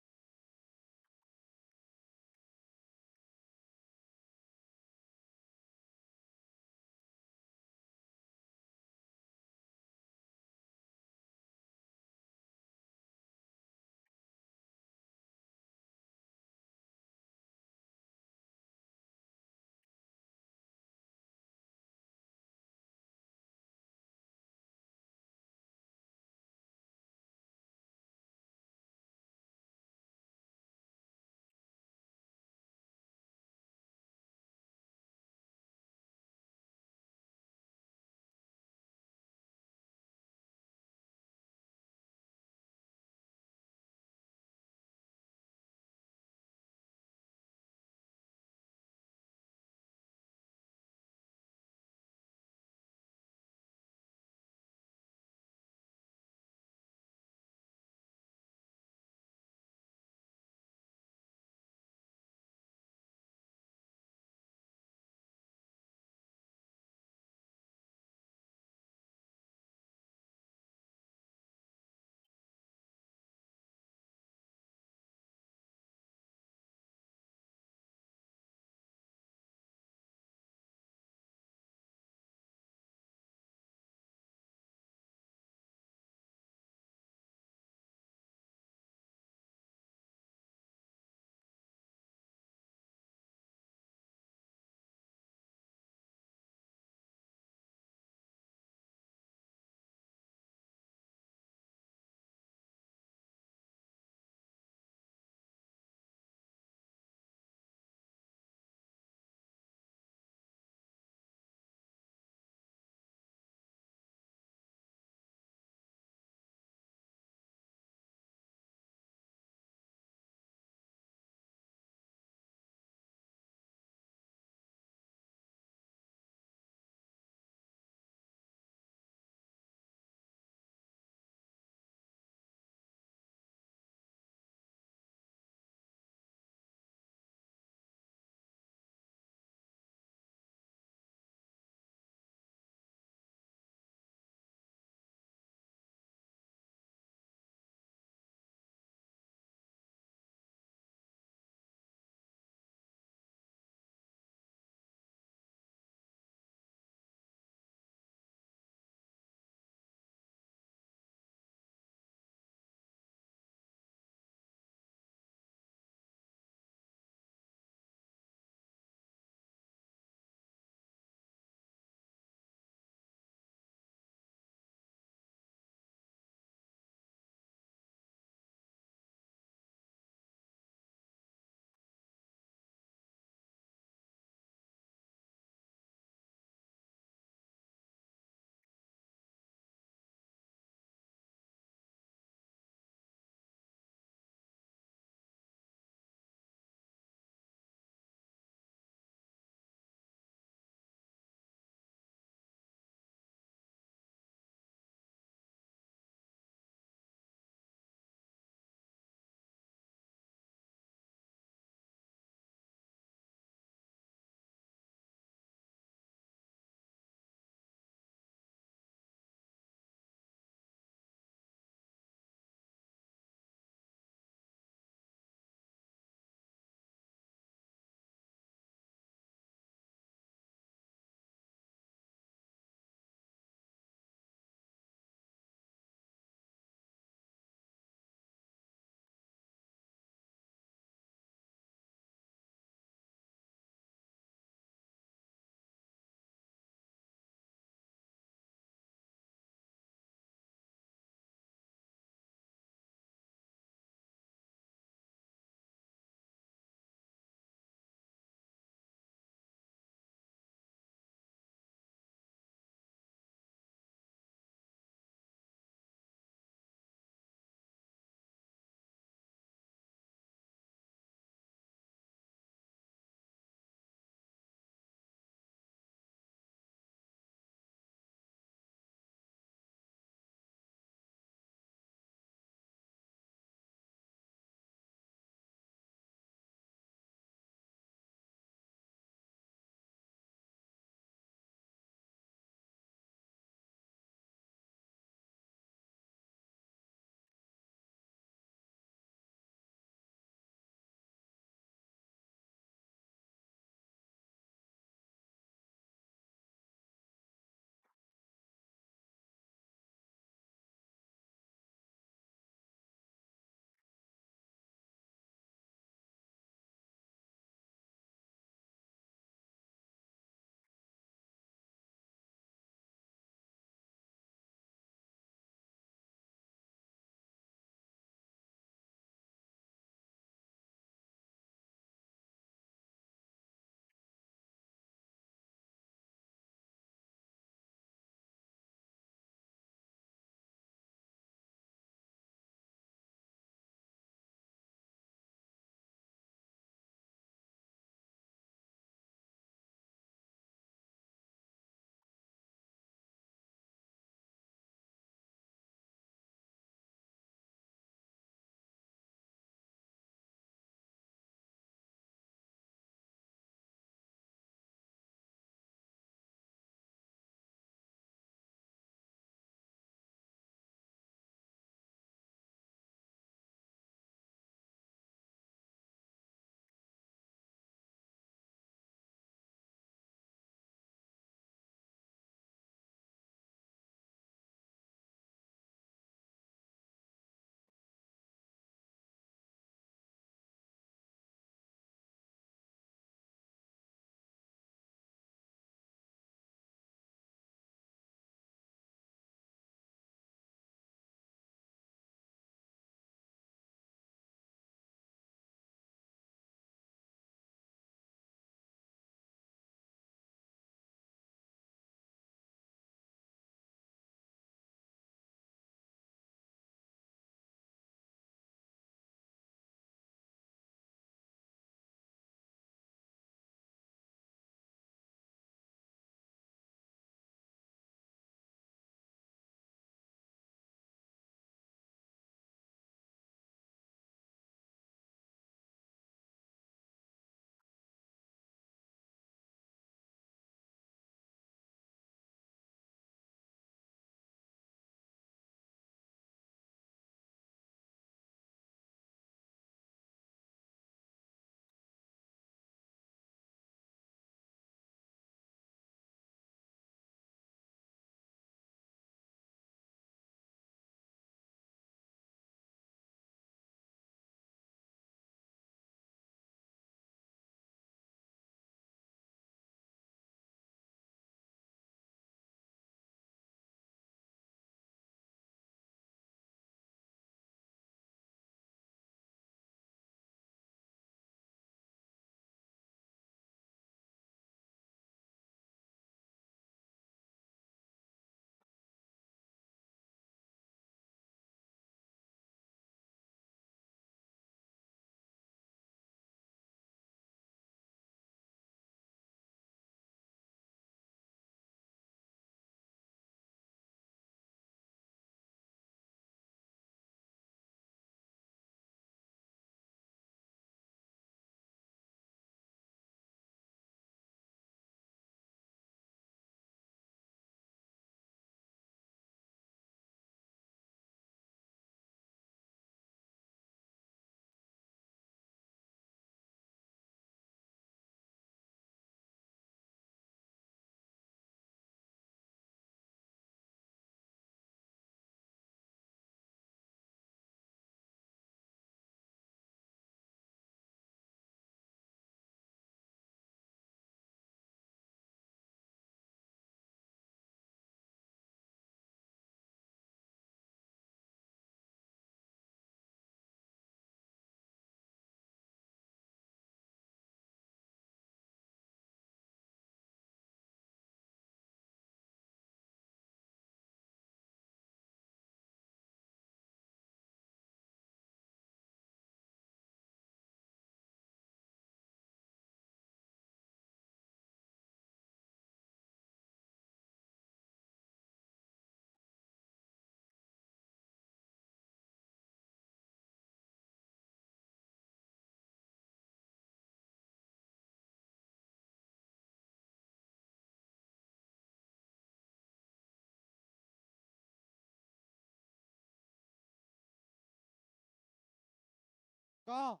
Go.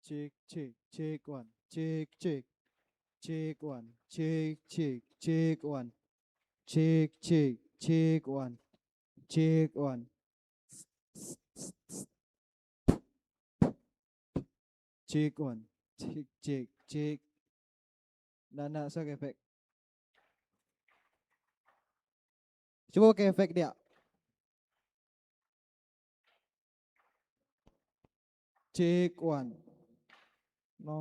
Check, check, check one. Check, check. Check one. Check, check, check one. Check, check, check one. Check one. Check one. Check, check, check. Nana, sok efek. Coba pakai efek dia. Check one. No.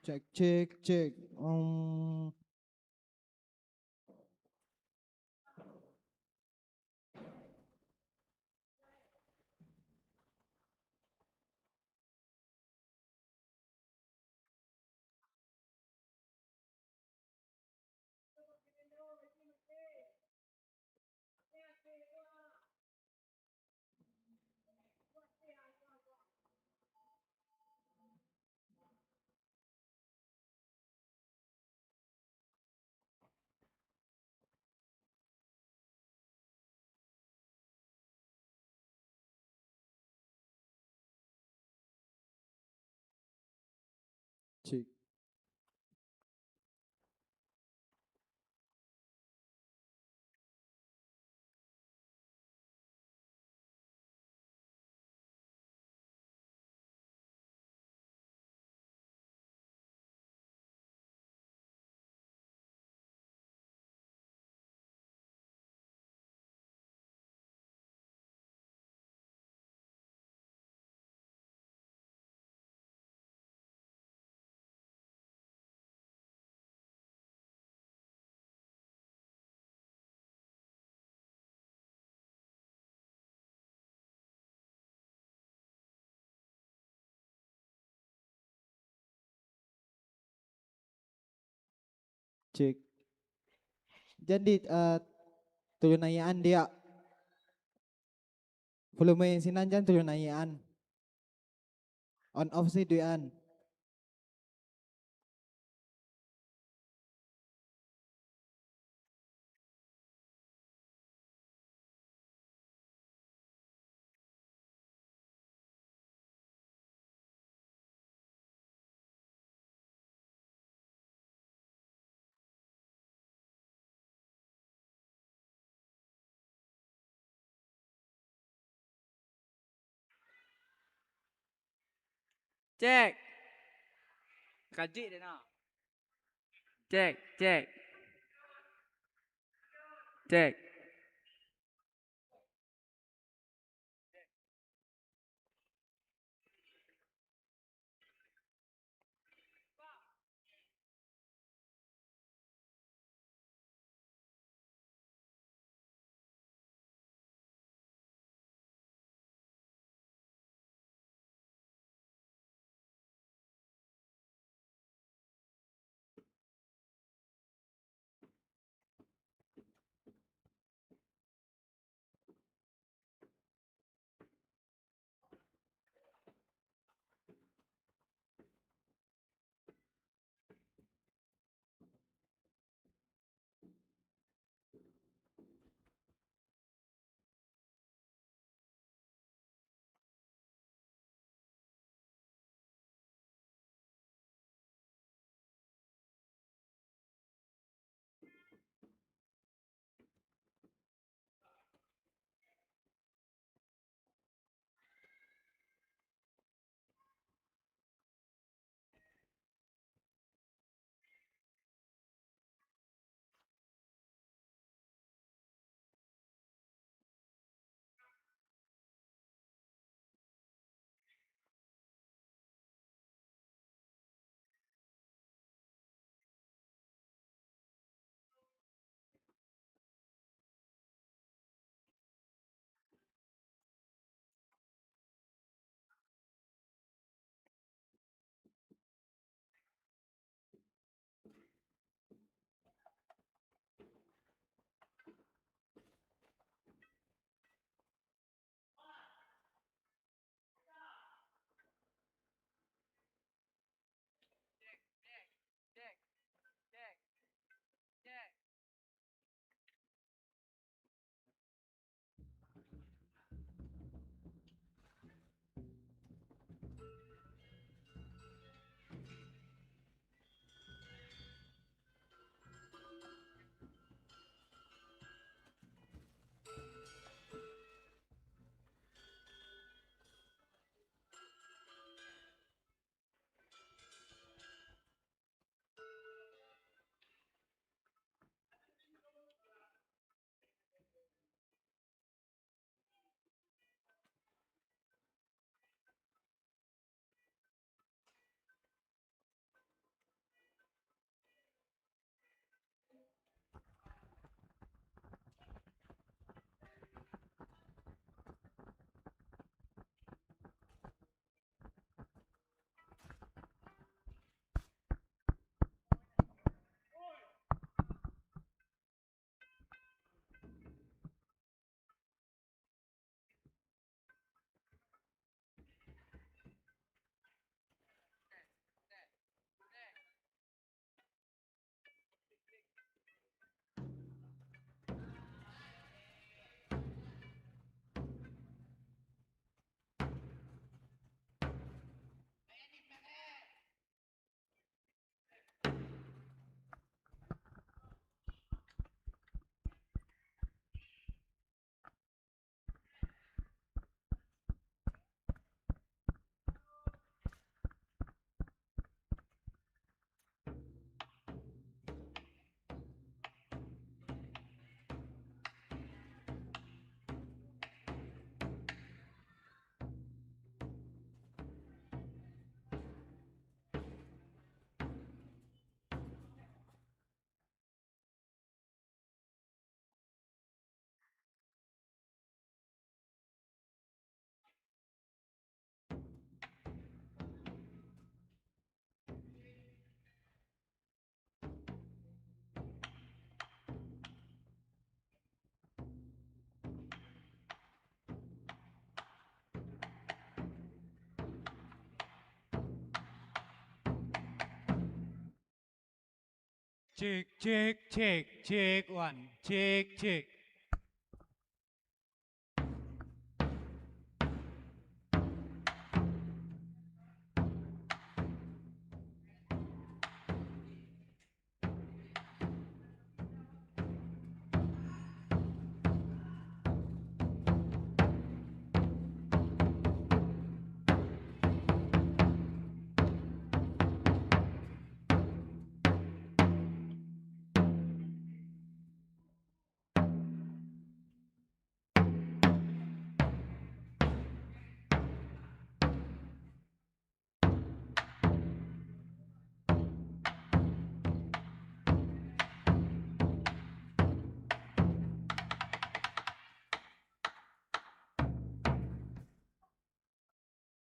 Check, check, check. Check. Cek. Jadi tulunayaan dia. Volume sinanjan tulunayaan. On off sih duaan. Cek. Kaji deh nah. Cek, cek. Cek. Cek, cek, cek, cek, one, cek, cek.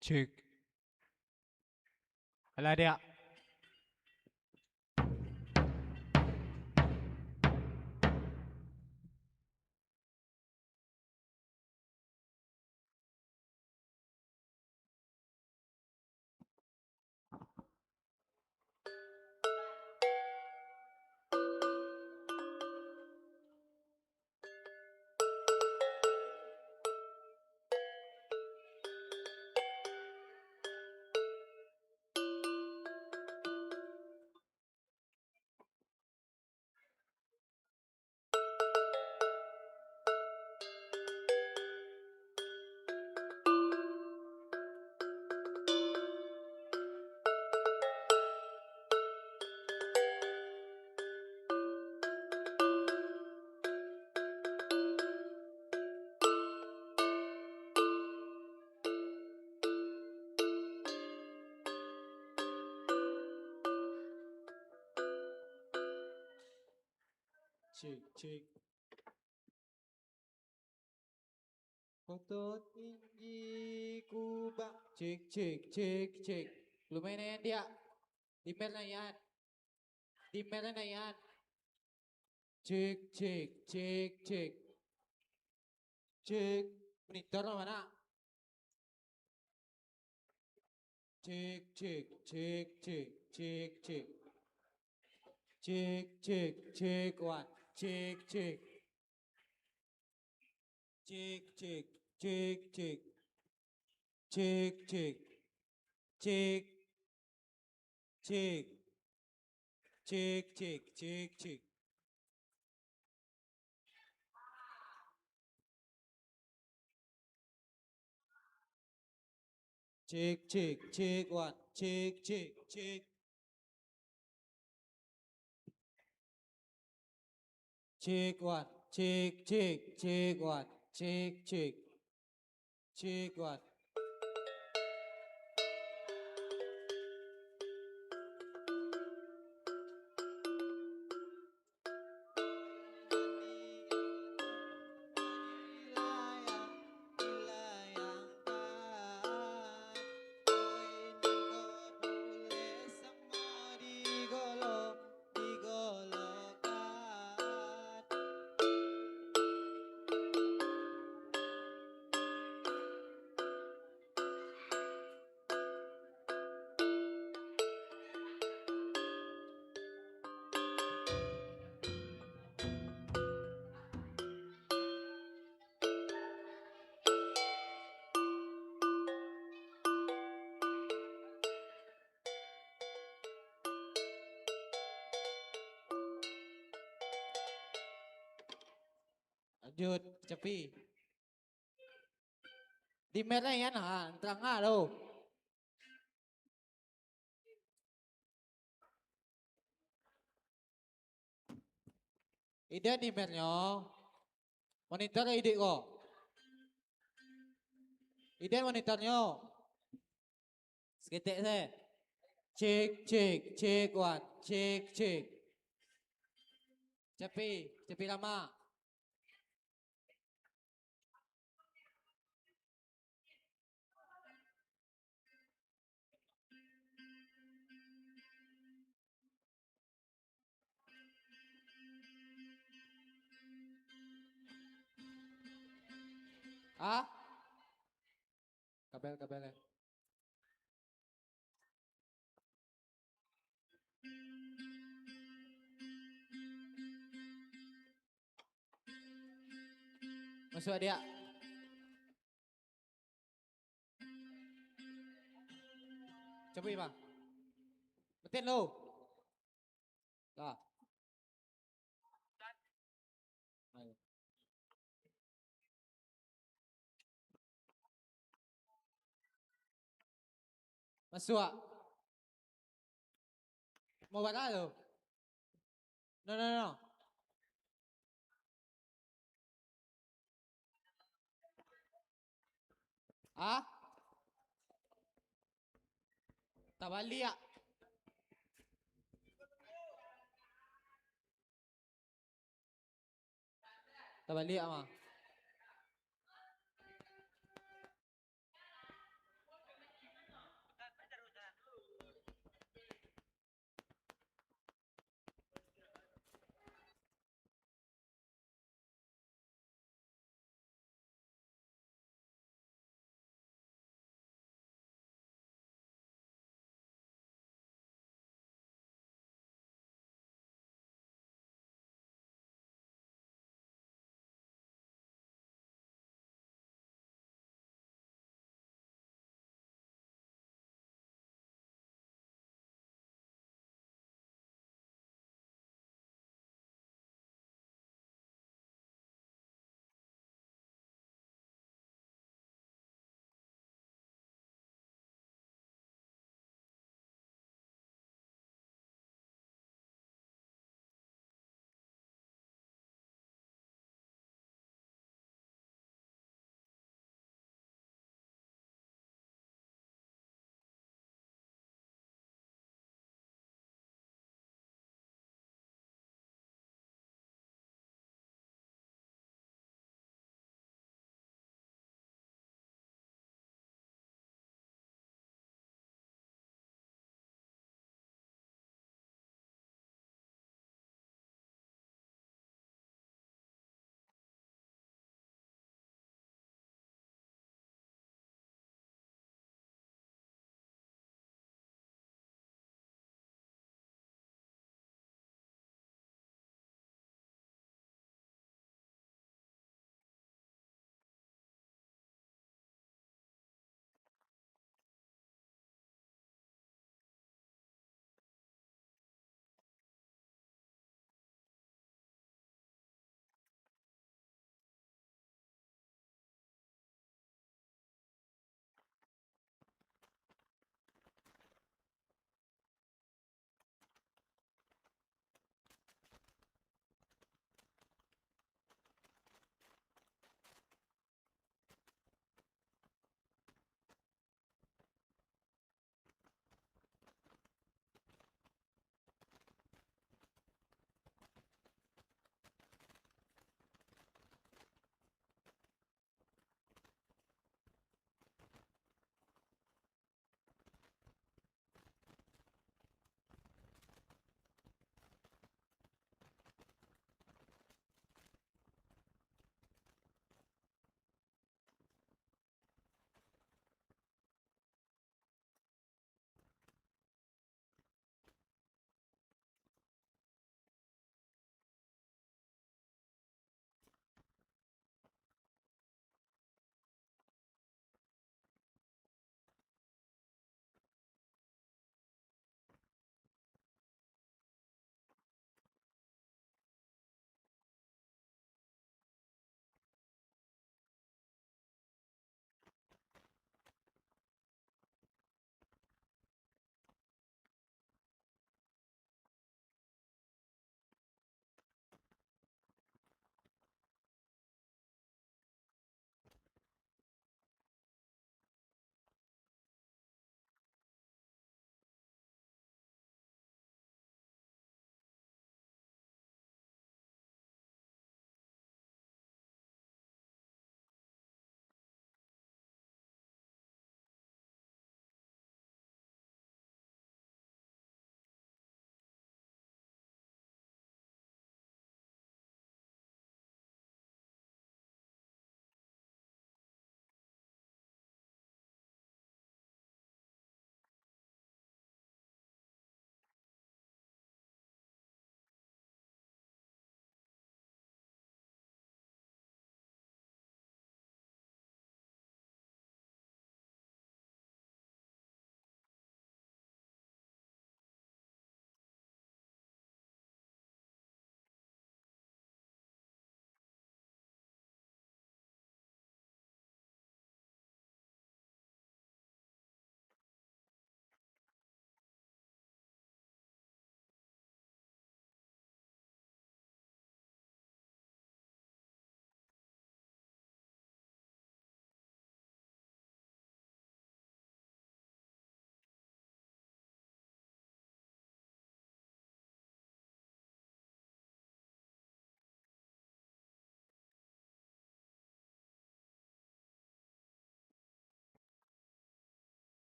Cek. Alah dia. Cek, cek. Foto tinggi kubah. Cek, cek, cek, cek. Lumayan na yan dia. Dimel na yan. Dimel na yan. Cek, cek, cek, cek. Cek. Monitor na mana? Cek, cek, cek, cek, cek, cek. Cek, cek, cek, one. Cek, cek. Cek, cek, cek, cek. Cek, cek. Cek. Cek. Cek, cek, cek, cek. Cek, cek, cek, one. Cek, cek, cek. Cek, one. Cek, cek, cek, one. Cek, cek. Cek, one. Lanjut, Cepi. Di merah ya nah, terang lo. Ide di mernya. Monitor ide kok. Ide monitornya. Seketik saya. Cek, cek, cek, one. Cek, cek. Cepi, cepi lama. Ah? Kabel-kabelnya. Masuk dia. Coba bang. Betin lo. Dah. Ayo. Masuk. Mau buat apa lo? No, no, no. Ah? Tak balik ah. Tak balik ah mah.